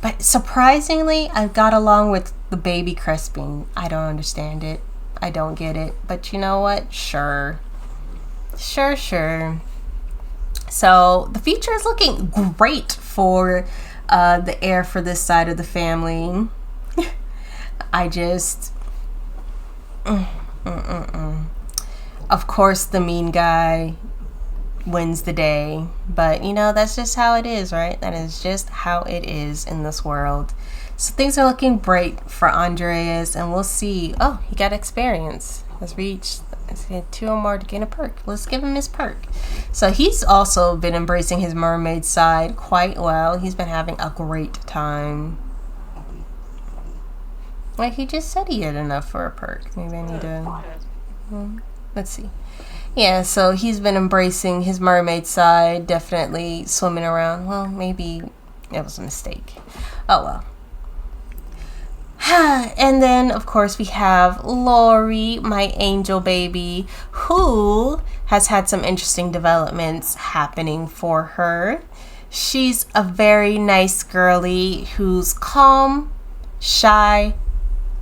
But surprisingly, I got along with the baby Crespine. I don't understand it. I don't get it. But you know what? Sure. Sure. So, the future is looking great for the heir for this side of the family. I just... Of course, the mean guy wins the day. But, you know, that's just how it is, right? That is just how it is in this world. So things are looking great for Andreas. And we'll see. Oh, he got experience. Let's get 2 or more to get a perk. Let's give him his perk. So he's also been embracing his mermaid side quite well. He's been having a great time. Like, he just said he had enough for a perk. Maybe I need to... Let's see. Yeah, so he's been embracing his mermaid side, definitely swimming around. Well, maybe it was a mistake. Oh, well. And then, of course, we have Laurie, my angel baby, who has had some interesting developments happening for her. She's a very nice girly who's calm, shy,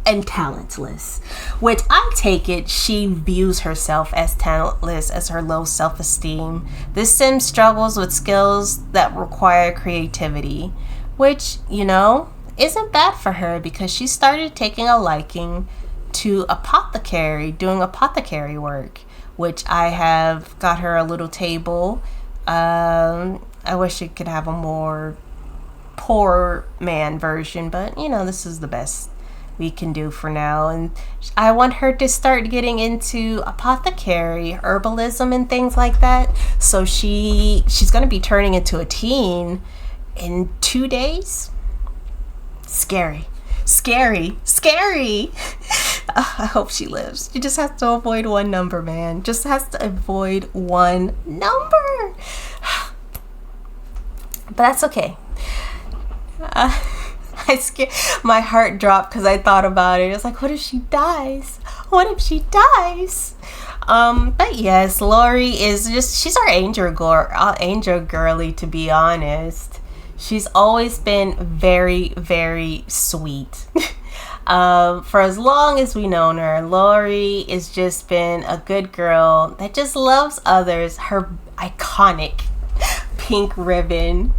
and talentless, which I take it she views herself as talentless as her low self-esteem. This sim struggles with skills that require creativity, which, you know, isn't bad for her because she started taking a liking to doing apothecary work, which I have got her a little table. I wish she could have a more poor man version, but, you know, this is the best we can do for now. And I want her to start getting into apothecary, herbalism, and things like that. So she's going to be turning into a teen in 2 days. Scary. I hope she lives. She just has to avoid one number, man. Just has to avoid one number. But that's okay. My heart dropped because I thought about it. It was like, what if she dies? But yes, Laurie is she's our angel girly, to be honest. She's always been very, very sweet. For as long as we've known her, Laurie has just been a good girl that just loves others. Her iconic pink ribbon.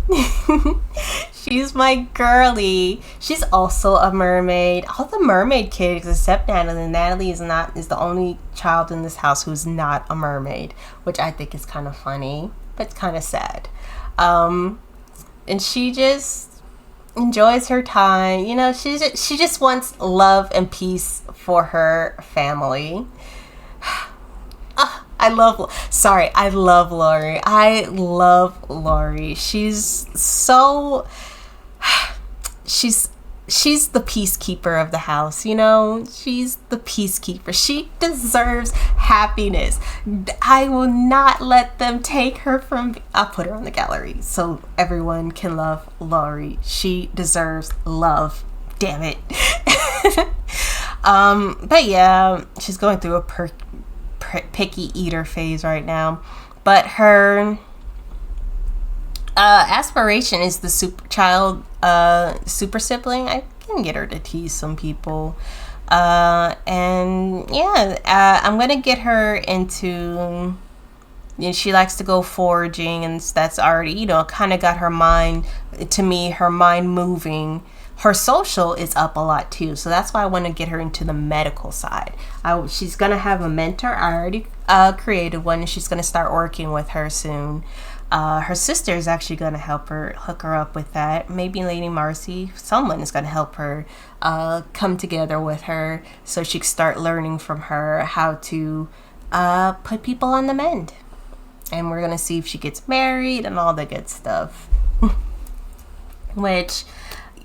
She's my girly. She's also a mermaid. All the mermaid kids except Natalie. Natalie is the only child in this house who's not a mermaid, which I think is kind of funny, but it's kind of sad. And she just enjoys her time. You know, she just wants love and peace for her family. I love Laurie. I love Laurie. She's the peacekeeper of the house, you know? She's the peacekeeper. She deserves happiness. I will not let them take her from... I'll put her on the gallery so everyone can love Laurie. She deserves love. Damn it. But yeah, she's going through a picky eater phase right now. But her... aspiration is the super sibling. I can get her to tease some people. And yeah, I'm gonna get her into, you know, she likes to go foraging, and that's already, you know, kind of got her mind moving. Her social is up a lot too, so that's why I want to get her into the medical side. She's gonna have a mentor. I already created one, and she's gonna start working with her soon. Her sister is actually going to help her hook her up with that. Maybe Lady Marcy, someone is going to help her come together with her so she can start learning from her how to put people on the mend. And we're going to see if she gets married and all the good stuff. Which,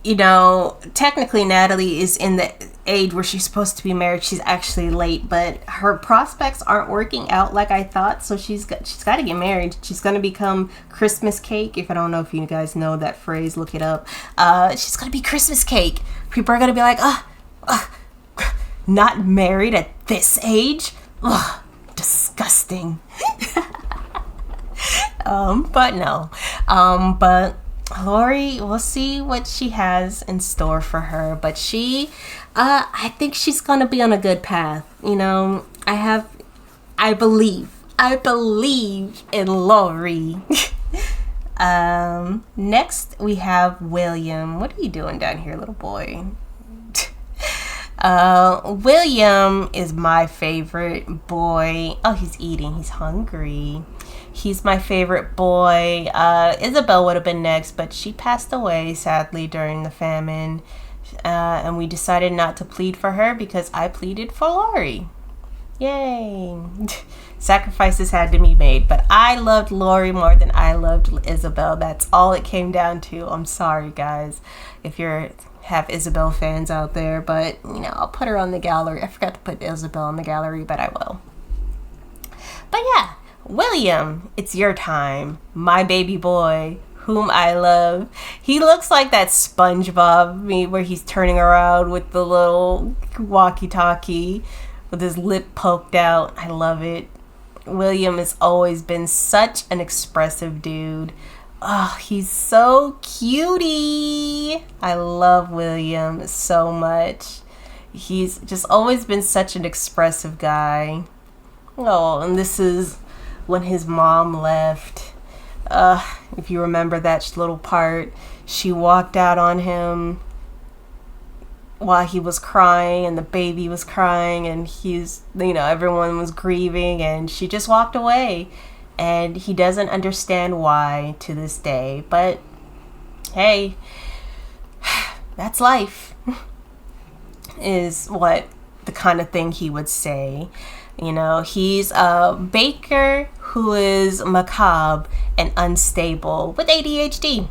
you know, technically Natalie is in the age where she's supposed to be married. She's actually late, but her prospects aren't working out like I thought. So she's got to get married. She's going to become Christmas cake. If I don't know if you guys know that phrase, look it up. She's going to be Christmas cake. People are going to be like, not married at this age? Ugh, disgusting. But no. But Lori, we'll see what she has in store for her, but I think she's gonna be on a good path. You know, I believe in Lori. Next we have William. What are you doing down here, little boy? William is my favorite boy. Oh, he's eating. He's hungry. He's my favorite boy. Isabel would have been next, but she passed away, sadly, during the famine. And we decided not to plead for her because I pleaded for Lori. Yay. Sacrifices had to be made. But I loved Lori more than I loved Isabel. That's all it came down to. I'm sorry, guys, if you have Isabel fans out there. But, you know, I'll put her on the gallery. I forgot to put Isabel on the gallery, but I will. But yeah. William, it's your time. My baby boy, whom I love. He looks like that SpongeBob meme where he's turning around with the little walkie-talkie with his lip poked out. I love it. William has always been such an expressive dude. Oh, he's so cutie. I love William so much. He's just always been such an expressive guy. Oh, and this is when his mom left. If you remember that little part, she walked out on him while he was crying and the baby was crying and everyone was grieving, and she just walked away, and he doesn't understand why to this day. But hey, that's life, is what the kind of thing he would say. You know, he's a baker who is macabre and unstable with ADHD.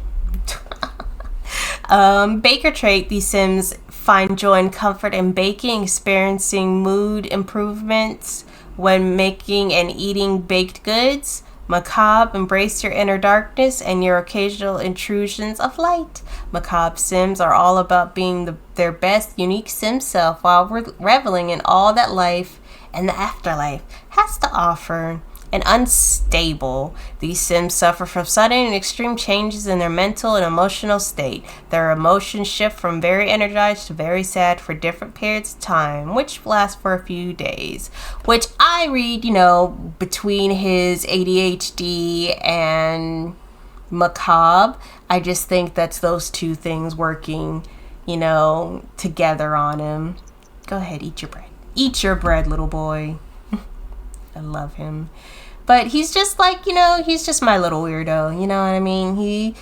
Baker trait, these Sims find joy and comfort in baking, experiencing mood improvements when making and eating baked goods. Macabre, embrace your inner darkness and your occasional intrusions of light. Macabre Sims are all about being their best, unique Sim self while reveling in all that life and the afterlife has to offer. And unstable, these Sims suffer from sudden and extreme changes in their mental and emotional state. Their emotions shift from very energized to very sad for different periods of time, which last for a few days. Which I read, between his ADHD and macabre, I just think that's those two things working, together on him. Go ahead, eat your bread. Eat your bread, little boy. I love him. But he's just he's just my little weirdo. You know what I mean? He,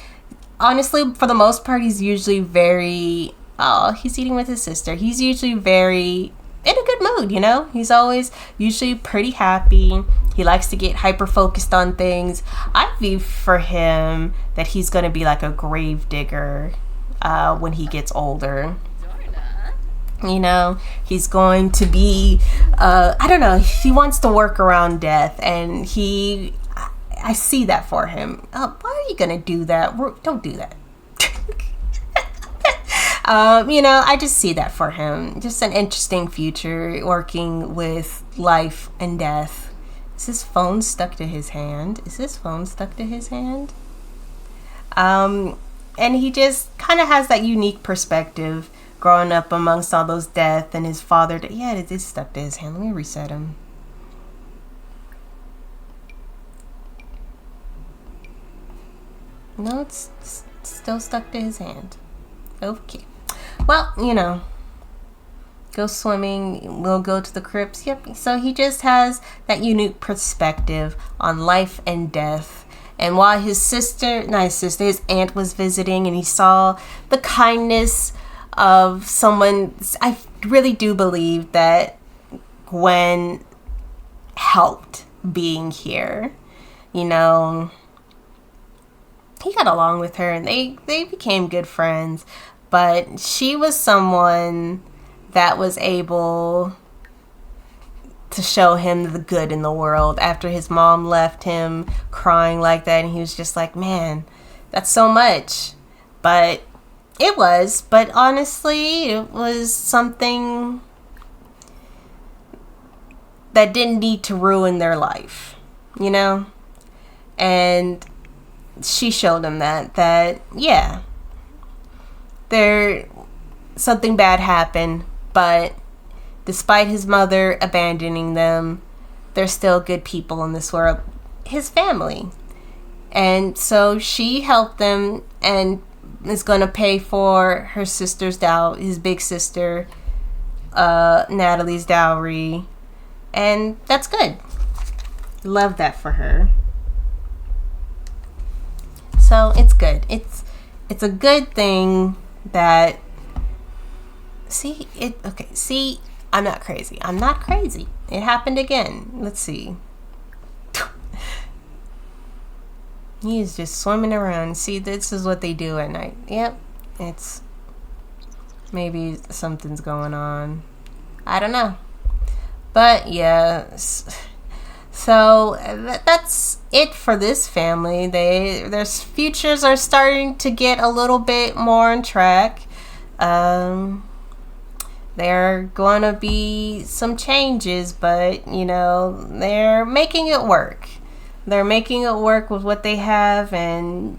honestly, for the most part, he's usually he's eating with his sister. He's usually very in a good mood, He's always usually pretty happy. He likes to get hyper-focused on things. I view for him that he's going to be like a grave digger when he gets older. He's going to be, I don't know, he wants to work around death, and I see that for him. Why are you going to do that? Don't do that. I just see that for him. Just an interesting future, working with life and death. Is his phone stuck to his hand? And he just kind of has that unique perspective growing up amongst all those death, and his father, it is stuck to his hand. Let me reset him. No, it's still stuck to his hand. Okay. Well, go swimming, we'll go to the crypts. Yep. So he just has that unique perspective on life and death. And while his aunt was visiting, and he saw the kindness of someone, I really do believe that Gwen helped being here. You know, he got along with her and they became good friends. But she was someone that was able to show him the good in the world after his mom left him crying like that. And he was just like, man, that's so much. But honestly, it was something that didn't need to ruin their life, you know? And she showed him that yeah, something bad happened, but despite his mother abandoning them, they're still good people in this world, his family. And so she helped them and is going to pay for her sister's his big sister, Natalie's dowry. And that's good. Love that for her. So it's good. It's a good thing that I'm not crazy. It happened again. Let's see. He's just swimming around. See, this is what they do at night. Yep. It's maybe something's going on. I don't know. But yeah. So that's it for this family. Their futures are starting to get a little bit more on track. There are going to be some changes, but, you know, they're making it work. They're making it work with what they have, and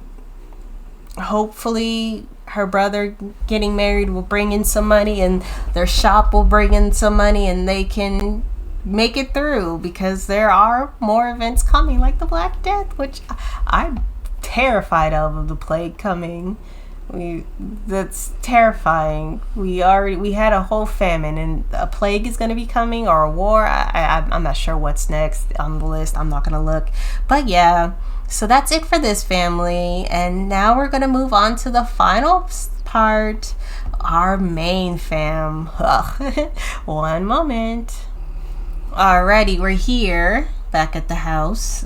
hopefully her brother getting married will bring in some money, and their shop will bring in some money, and they can make it through, because there are more events coming, like the Black Death, which I'm terrified of the plague coming. That's terrifying. We had a whole famine, and a plague is going to be coming, or a war. I'm not sure what's next on the list. I'm not going to look. But yeah, so that's it for this family. And now we're going to move on to the final part, our main fam. One moment. Alrighty, we're here back at the house.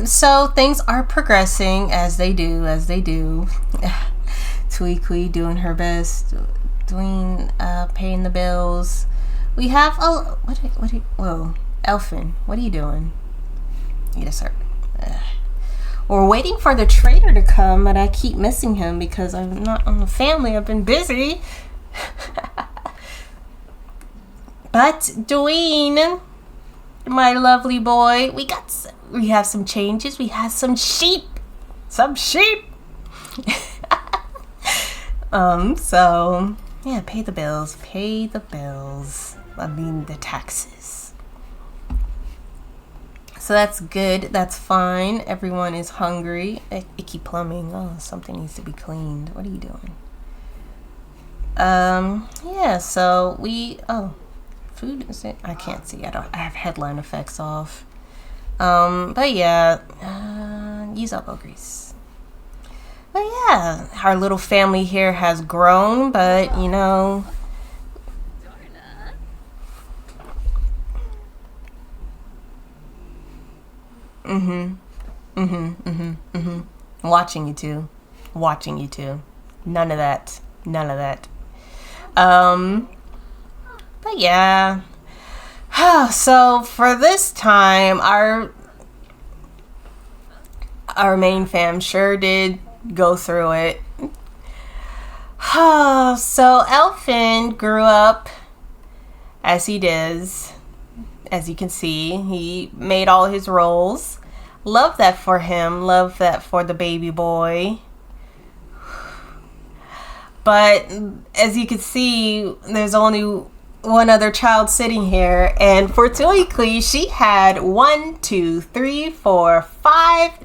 So things are progressing as they do. Tweaky doing her best, paying the bills. We have Elfin, what are you doing? Yes, sir. We're waiting for the trader to come, but I keep missing him because I'm not on the family. I've been busy. But Dwayne, my lovely boy, we have some changes. We have some sheep. So yeah, pay the bills. I mean the taxes. So that's good. That's fine. Everyone is hungry. Icky plumbing. Oh, something needs to be cleaned. What are you doing? Yeah. So food is it? I can't see. I have headline effects off. But yeah, use elbow grease. But yeah, our little family here has grown, but you know, watching you too. None of that. But yeah. So for this time, our main fam sure did go through it. So Elfin grew up as he does. As you can see, he made all his roles. Love that for him. Love that for the baby boy. But as you can see, there's only one other child sitting here, and for Tweaky, she had 5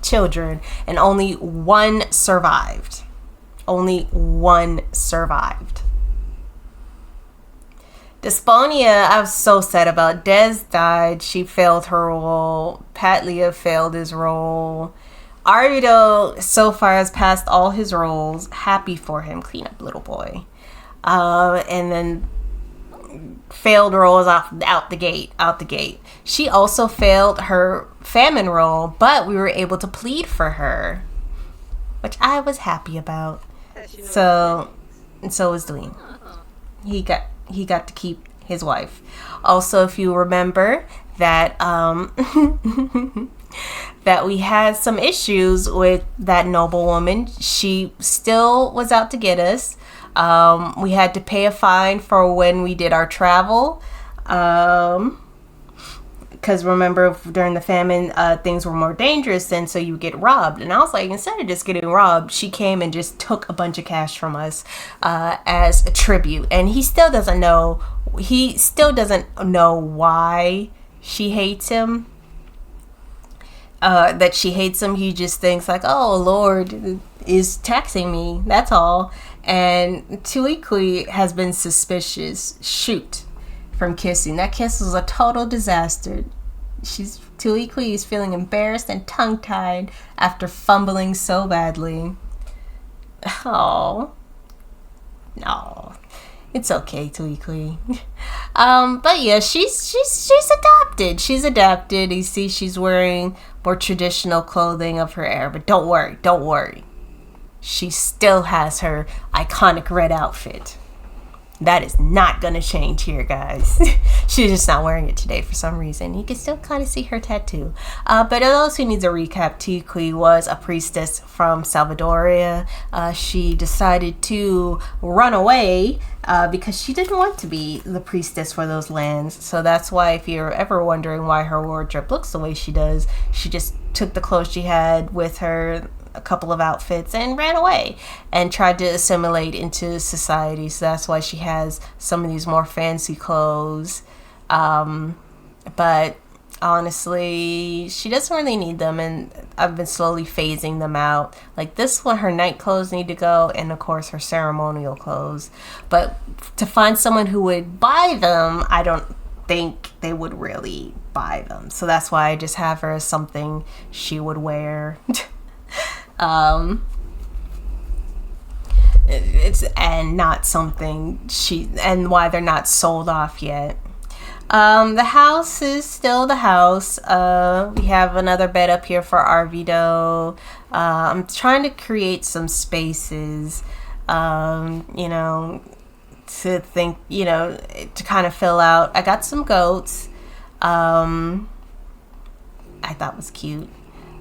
children, and only one survived. Desponia, I was so sad about. Des died. She failed her role. Patlia failed his role. Arvido so far has passed all his roles. Happy for him. Clean up, little boy. And then failed roles out the gate. She also failed her famine role, but we were able to plead for her, which I was happy about. So was Dwayne. He got to keep his wife. Also, if you remember that that we had some issues with that noblewoman. She still was out to get us. We had to pay a fine for when we did our travel. Because remember, during the famine, things were more dangerous, and so you get robbed. And I was like, instead of just getting robbed, she came and just took a bunch of cash from us as a tribute. And he still doesn't know. He still doesn't know why she hates him. That she hates him. He just thinks like, oh, Lord is taxing me. That's all. And Tuikui has been suspicious. Shoot. From kissing. That kiss was a total disaster. Tuikui is feeling embarrassed and tongue-tied after fumbling so badly. Oh. No. It's okay, Tuikui. But yeah, she's adapted. She's adapted. You see she's wearing more traditional clothing of her era, but don't worry. She still has her iconic red outfit. That is not going to change here, guys. She's just not wearing it today for some reason. You can still kind of see her tattoo. But those who need a recap, Tuikui was a priestess from Salvadoria. She decided to run away because she didn't want to be the priestess for those lands. So that's why, if you're ever wondering why her wardrobe looks the way she does, she just took the clothes she had with her, a couple of outfits, and ran away and tried to assimilate into society. So that's why she has some of these more fancy clothes. But honestly, she doesn't really need them, and I've been slowly phasing them out. Like this one, her night clothes need to go, and of course her ceremonial clothes. But to find someone who would buy them, I don't think they would really buy them. So that's why I just have her as something she would wear. It's and not something and why they're not sold off yet. The house is still the house. We have another bed up here for Arvido. I'm trying to create some spaces, to think, to kind of fill out. I got some goats. I thought was cute.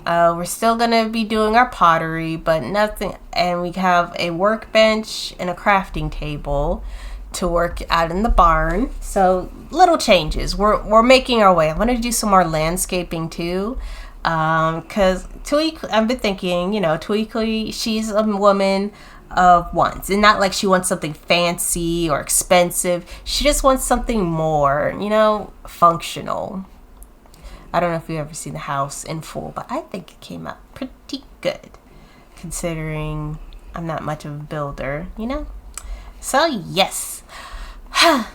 We're still gonna be doing our pottery, but nothing. And we have a workbench and a crafting table to work out in the barn. So little changes. We're making our way. I want to do some more landscaping too, because Tuikui, I've been thinking, Tuikui, she's a woman of wants, and not like she wants something fancy or expensive. She just wants something more, functional. I don't know if you've ever seen the house in full, but I think it came out pretty good, considering I'm not much of a builder, So, yes. I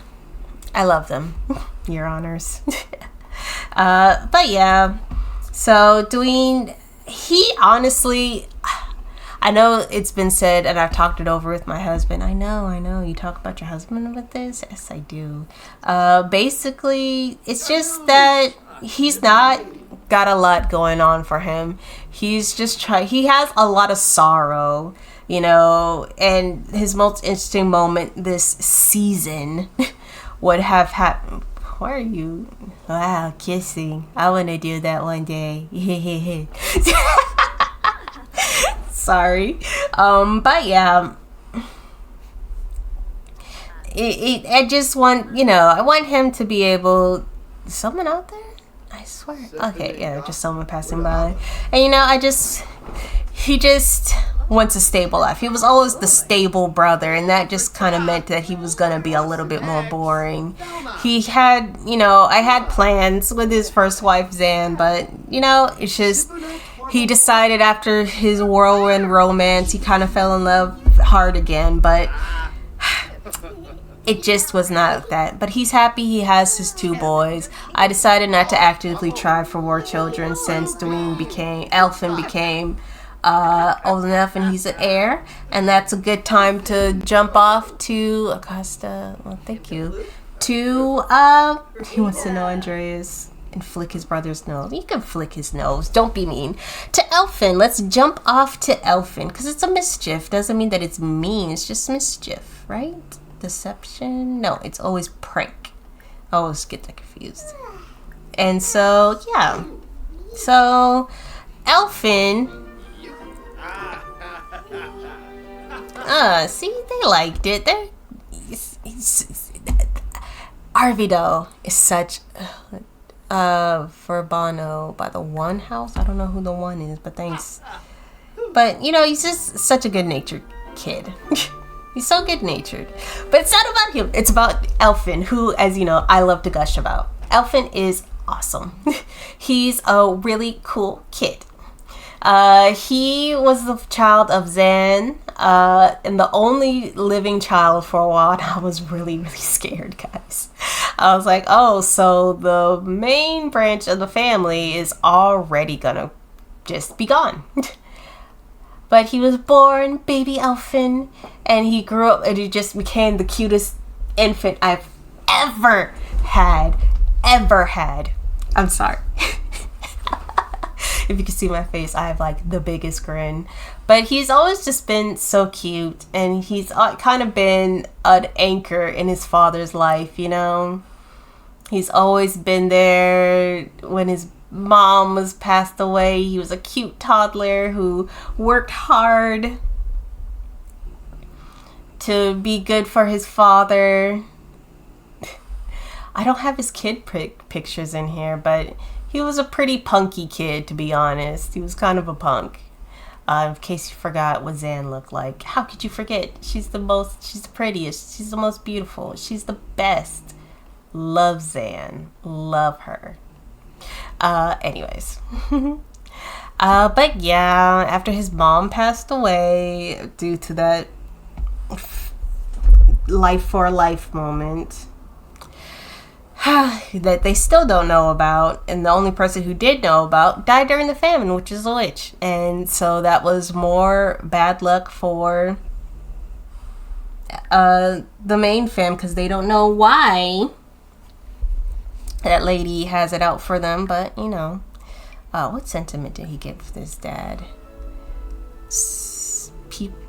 love them, Your Honors. But yeah, so he honestly, I know it's been said, and I've talked it over with my husband. I know. You talk about your husband with this? Yes, I do. Basically, it's just that he's not got a lot going on for him. He's just he has a lot of sorrow, and his most interesting moment this season would have happened. Why are you? Wow, kissing. I want to do that one day. Sorry. But yeah, I just want, I want him to be able, someone out there? I swear. Okay, yeah, just someone passing by. And he just wants a stable life. He was always the stable brother, and that just kind of meant that he was going to be a little bit more boring. He had, I had plans with his first wife, Zan, but, it's just, he decided after his whirlwind romance, he kind of fell in love hard again, but it just was not like that. But he's happy he has his 2 boys. I decided not to actively try for more children since Elfin became old enough and he's an heir. And that's a good time to jump off to Acosta. Well, thank you. To, he wants to know Andreas and flick his brother's nose. You can flick his nose. Don't be mean. To Elfin. Let's jump off to Elfin. Because it's a mischief. Doesn't mean that it's mean. It's just mischief, right? Deception? No, it's always prank. I always get that confused. And so, yeah. So, Elfin. See, they liked it. Arvido is such Verbano by the One House. I don't know who the one is, but thanks. But he's just such a good-natured kid. He's so good-natured. But it's not about him. It's about Elfin, who, as you know, I love to gush about. Elfin is awesome. He's a really cool kid. He was the child of Zan, and the only living child for a while, and I was really, really scared, guys. I was like, oh, so the main branch of the family is already gonna just be gone. But he was born, baby Elfin, and he grew up, and he just became the cutest infant I've ever had. I'm sorry. If you can see my face, I have like the biggest grin. But he's always just been so cute, and he's kind of been an anchor in his father's life, He's always been there when his mom was passed away. He was a cute toddler who worked hard to be good for his father. I don't have his kid pictures in here, but he was a pretty punky kid, to be honest. He was kind of a punk. In case you forgot what Zan looked like. How could you forget? She's the prettiest. She's the most beautiful. She's the best. Love Zan. Love her. Anyways. But yeah, after his mom passed away due to that life for life moment that they still don't know about, and the only person who did know about died during the famine, which is a witch. And so that was more bad luck for the main fam, because they don't know why that lady has it out for them. But what sentiment did he give this dad?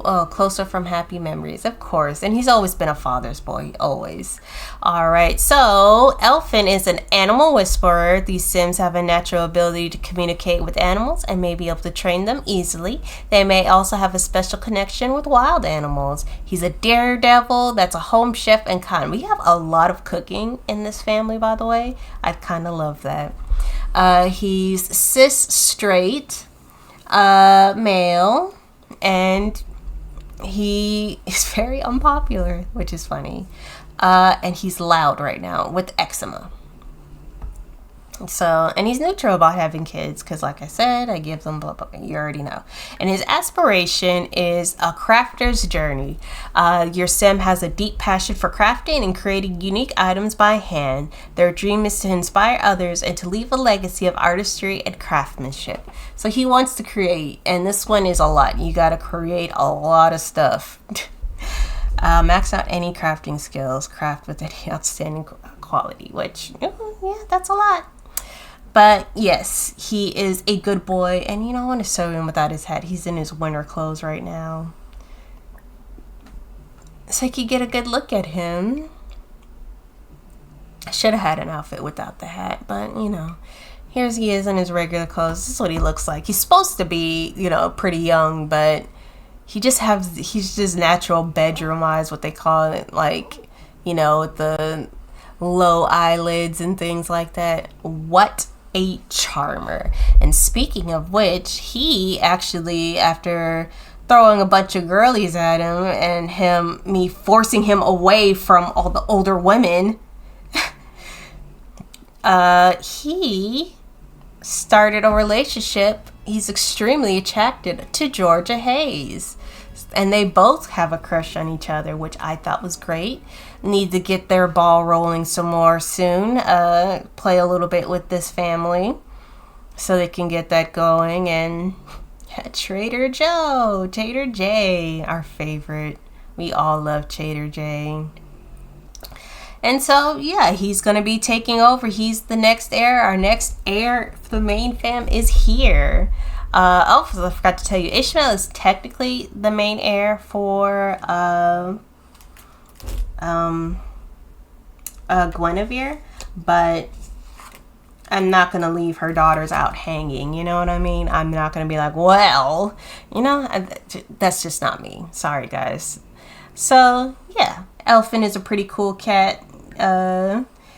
Closer from happy memories, of course. And he's always been a father's boy, always. All right, so Elfin is an animal whisperer. These Sims have a natural ability to communicate with animals and may be able to train them easily. They may also have a special connection with wild animals. He's a daredevil, that's a home chef, and kind. We have a lot of cooking in this family, by the way. I kind of love that. He's cis straight male, and he is very unpopular, which is funny. And he's loud right now with eczema. So, and he's neutral about having kids because, like I said, I give them blah, blah, blah, you already know. And his aspiration is a crafter's journey. Your sim has a deep passion for crafting and creating unique items by hand. Their dream is to inspire others and to leave a legacy of artistry and craftsmanship. So he wants to create, and this one is a lot. You got to create a lot of stuff. Max out any crafting skills. Craft with any outstanding quality, which, yeah, that's a lot. But yes, he is a good boy, and I want to show him without his hat. He's in his winter clothes right now, so I could get a good look at him. I should have had an outfit without the hat, but here he is in his regular clothes. This is what he looks like. He's supposed to be, pretty young, but he's just natural bedroom eyes, what they call it, like, with the low eyelids and things like that. What a charmer. And speaking of which, he actually, after throwing a bunch of girlies at him and me forcing him away from all the older women, he started a relationship. he's extremely attracted to Georgia Hayes. And they both have a crush on each other, which I thought was great. Need to get their ball rolling some more soon. Play a little bit with this family so they can get that going. And Trader J, our favorite. We all love Trader J. And so, yeah, he's going to be taking over. He's the next heir. Our next heir for the main fam is here. I forgot to tell you, Ishmael is technically the main heir for Guinevere, but I'm not going to leave her daughters out hanging, you know what I mean? I'm not going to be like, well, you know, that's just not me. Sorry, guys. So, yeah, Elfin is a pretty cool cat.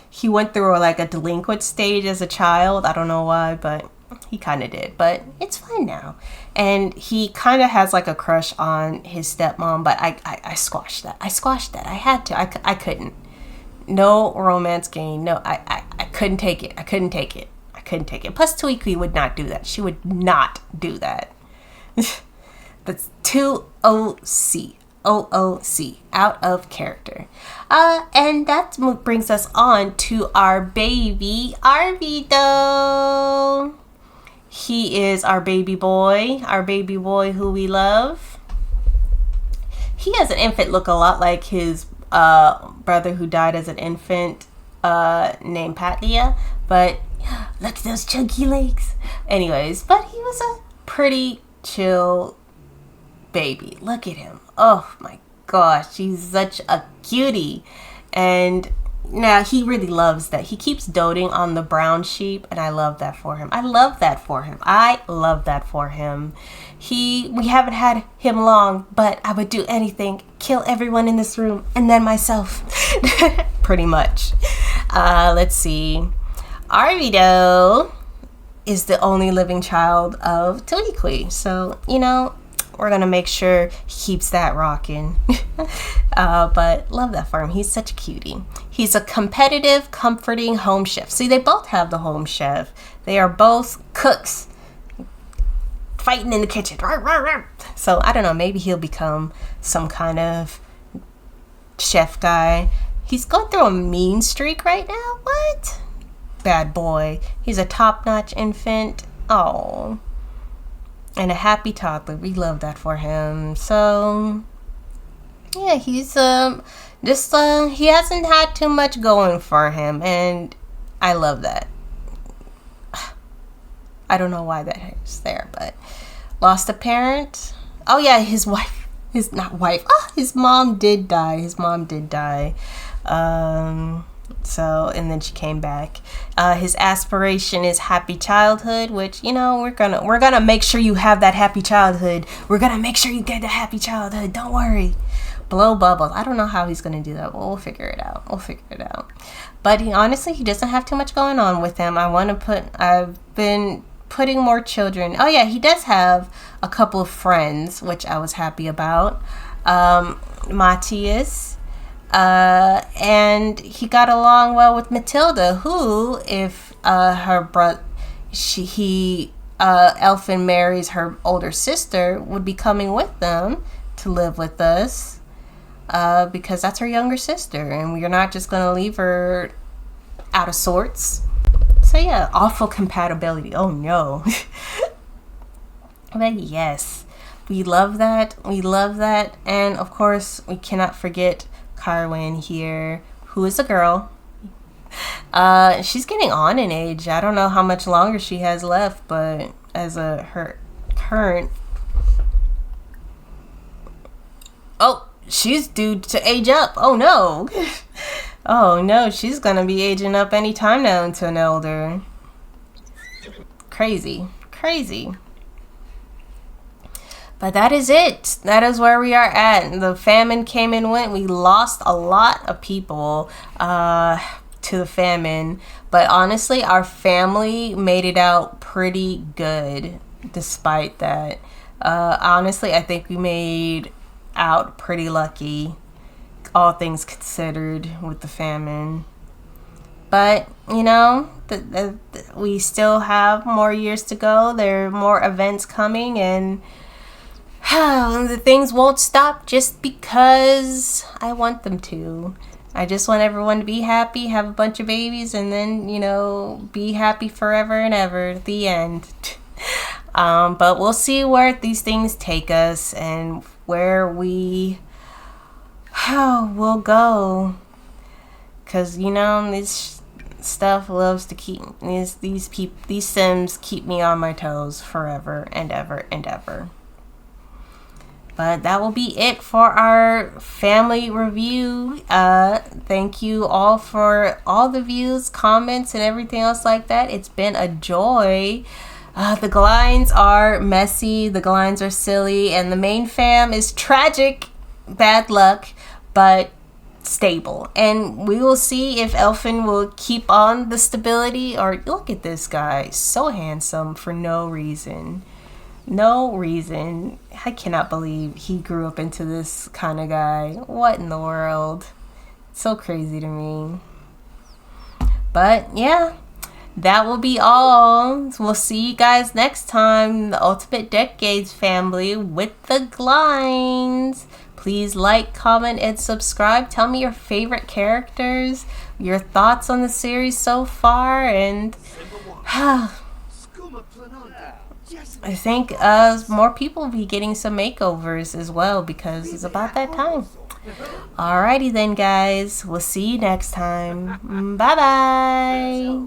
He went through like a delinquent stage as a child. I don't know why, but he kind of did. But it's fine now. And he kind of has like a crush on his stepmom, but I squashed that. I had to. I couldn't. No romance game. No, I couldn't take it. I couldn't take it. Plus, Tuiki would not do that. She would not do that. That's too OC. Out of character. And that brings us on to our baby Arvido. He is our baby boy who we love. He has an infant look a lot like his brother who died as an infant, named Patlia, but look at those chunky legs. Anyways, but he was a pretty chill baby. Look at him. Oh my gosh, he's such a cutie. And now he really loves that. He keeps doting on the brown sheep, and I love that for him. We haven't had him long, but I would do anything, kill everyone in this room, and then myself. Pretty much. Let's see. Arvido is the only living child of Tuliqui. So, you know, we're going to make sure he keeps that rocking. But love that for him. He's such a cutie. He's a competitive, comforting home chef. See, they both have the home chef. They are both cooks fighting in the kitchen. So, I don't know. Maybe he'll become some kind of chef guy. He's going through a mean streak right now. What? Bad boy. He's a top-notch infant. Oh. And a happy toddler. We love that for him. So, yeah, he's he hasn't had too much going for him, and I love that. I don't know why that is there, but lost a parent. Oh yeah, his mom did die. So, and then she came back. His aspiration is happy childhood, which, you know, we're gonna make sure you have that happy childhood. We're gonna make sure you get the happy childhood. Don't worry. Blow bubbles. I don't know how he's gonna do that, but we'll figure it out. But he doesn't have too much going on with him. I've been putting more children. Oh yeah, he does have a couple of friends, which I was happy about. Matthias. And he got along well with Matilda, who, if Elfin marries her older sister, would be coming with them to live with us, because that's her younger sister, and we're not just going to leave her out of sorts. So yeah, awful compatibility. Oh no. But yes, we love that. And of course, we cannot forget Carwyn here, who is a girl. She's getting on in age. I don't know how much longer she has left, but as her current, she's due to age up. Oh no. Oh no, she's gonna be aging up any time now into an elder. Crazy. But that is it. That is where we are at. The famine came and went. We lost a lot of people to the famine. But honestly, our family made it out pretty good despite that. Honestly, I think we made out pretty lucky, all things considered, with the famine. But, you know, we still have more years to go. There are more events coming, and the things won't stop just because I want them to. I just want everyone to be happy, have a bunch of babies, and then, you know, be happy forever and ever. The end. But we'll see where these things take us and where we'll go. Because, you know, this stuff loves to keep, these Sims keep me on my toes forever and ever and ever. But that will be it for our family review. Thank you all for all the views, comments, and everything else like that. It's been a joy. The Glines are messy, the Glines are silly, and the main fam is tragic, bad luck, but stable. And we will see if Elfin will keep on the stability, or look at this guy, so handsome for no reason. No reason. I cannot believe he grew up into this kind of guy. What in the world? It's so crazy to me. But yeah, that will be all. We'll see you guys next time. The Ultimate Decades family with the Glines. Please like, comment, and subscribe. Tell me your favorite characters, your thoughts on the series so far, and I think more people will be getting some makeovers as well, because it's about that time. Alrighty then, guys. We'll see you next time. Bye-bye.